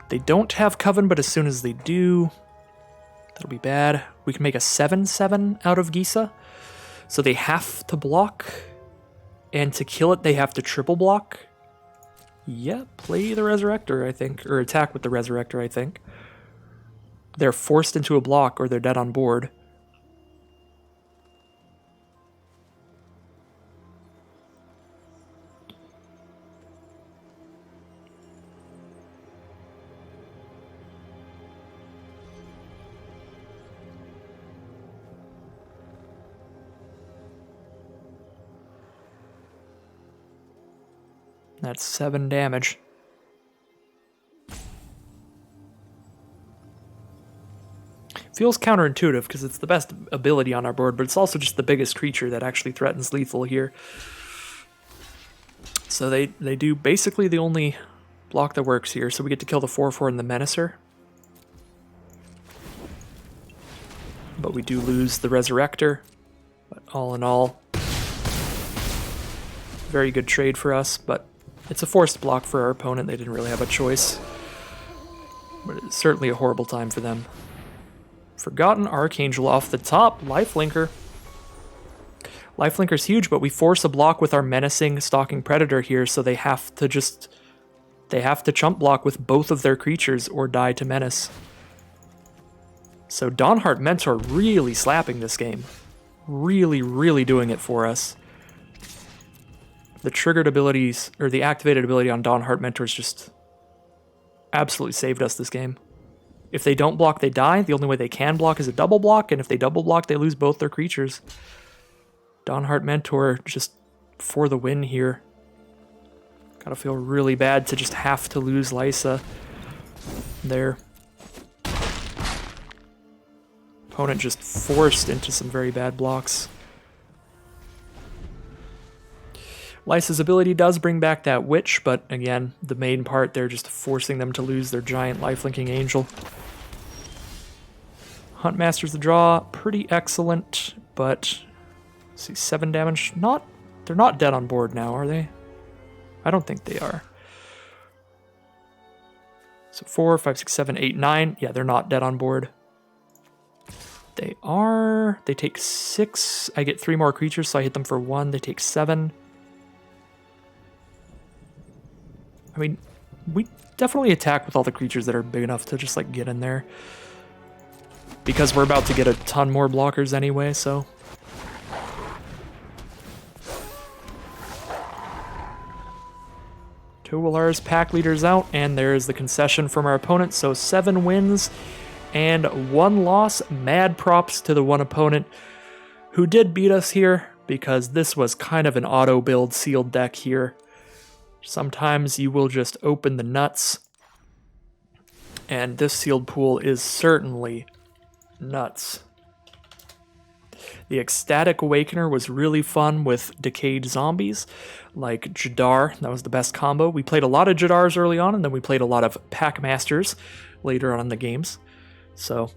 They don't have Coven, but as soon as they do, that'll be bad. We can make a 7/7 out of Gisa. So they have to block, and to kill it, they have to triple block. Yeah, play the Resurrector, I think, or attack with the Resurrector, I think. They're forced into a block, or they're dead on board. That's 7 damage. Feels counterintuitive because it's the best ability on our board, but it's also just the biggest creature that actually threatens lethal here. So they do basically the only block that works here. So we get to kill the 4/4 and the Menacer. But we do lose the Resurrector. But all in all, very good trade for us, but it's a forced block for our opponent. They didn't really have a choice. But it's certainly a horrible time for them. Forgotten Archangel off the top. Lifelinker. Lifelinker's huge, but we force a block with our menacing Stalking Predator here, so they have to chump block with both of their creatures or die to menace. So Dawnheart Mentor really slapping this game. Really, really doing it for us. The triggered abilities, or the activated ability on Dawnheart Mentors just absolutely saved us this game. If they don't block, they die. The only way they can block is a double block, and if they double block, they lose both their creatures. Dawnheart Mentor just for the win here. Gotta feel really bad to just have to lose Lysa there. Opponent just forced into some very bad blocks. Lysa's ability does bring back that Witch, but again, the main part, they're just forcing them to lose their giant lifelinking Angel. Huntmaster's the draw, pretty excellent, but let's see, 7 damage. They're not dead on board now, are they? I don't think they are. So 4, 5, 6, 7, 8, 9. Yeah, they're not dead on board. They are. They take 6. I get 3 more creatures, so I hit them for 1. They take 7. I mean, we definitely attack with all the creatures that are big enough to just, like, get in there. Because we're about to get a ton more blockers anyway, so... Tovolar's pack leader's out, and there's the concession from our opponent, so 7 wins and 1 loss. Mad props to the one opponent who did beat us here, because this was kind of an auto-build sealed deck here. Sometimes you will just open the nuts, and this sealed pool is certainly nuts. The Ecstatic Awakener was really fun with decayed zombies, like Jadar. That was the best combo. We played a lot of Jadars early on, and then we played a lot of Packmasters later on in the games. So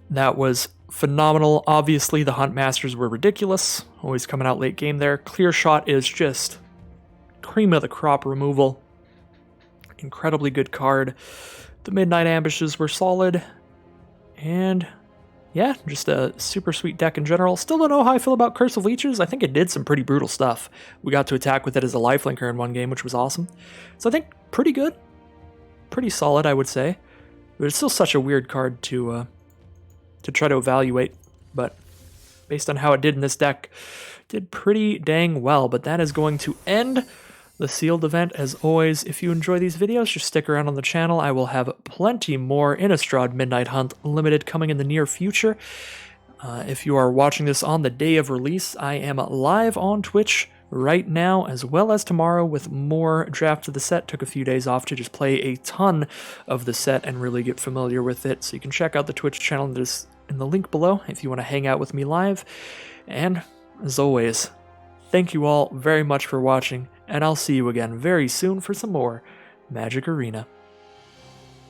that was phenomenal. Obviously, the Huntmasters were ridiculous, always coming out late game there. Clear Shot is just cream of the crop removal. Incredibly good card. The Midnight Ambushes were solid, and yeah, just a super sweet deck in general. Still don't know how I feel about Curse of Leeches. I think it did some pretty brutal stuff. We got to attack with it as a lifelinker in one game, which was awesome. So I think pretty good. Pretty solid, I would say. But it's still such a weird card to try to evaluate. But based on how it did in this deck, it did pretty dang well. But that is going to end the sealed event. As always, if you enjoy these videos, just stick around on the channel. I will have plenty more Innistrad Midnight Hunt Limited coming in the near future. If you are watching this on the day of release, I am live on Twitch right now, as well as tomorrow, with more drafts of the set. Took a few days off to just play a ton of the set and really get familiar with it. So you can check out the Twitch channel that is in the link below if you want to hang out with me live. And as always, thank you all very much for watching, and I'll see you again very soon for some more Magic Arena.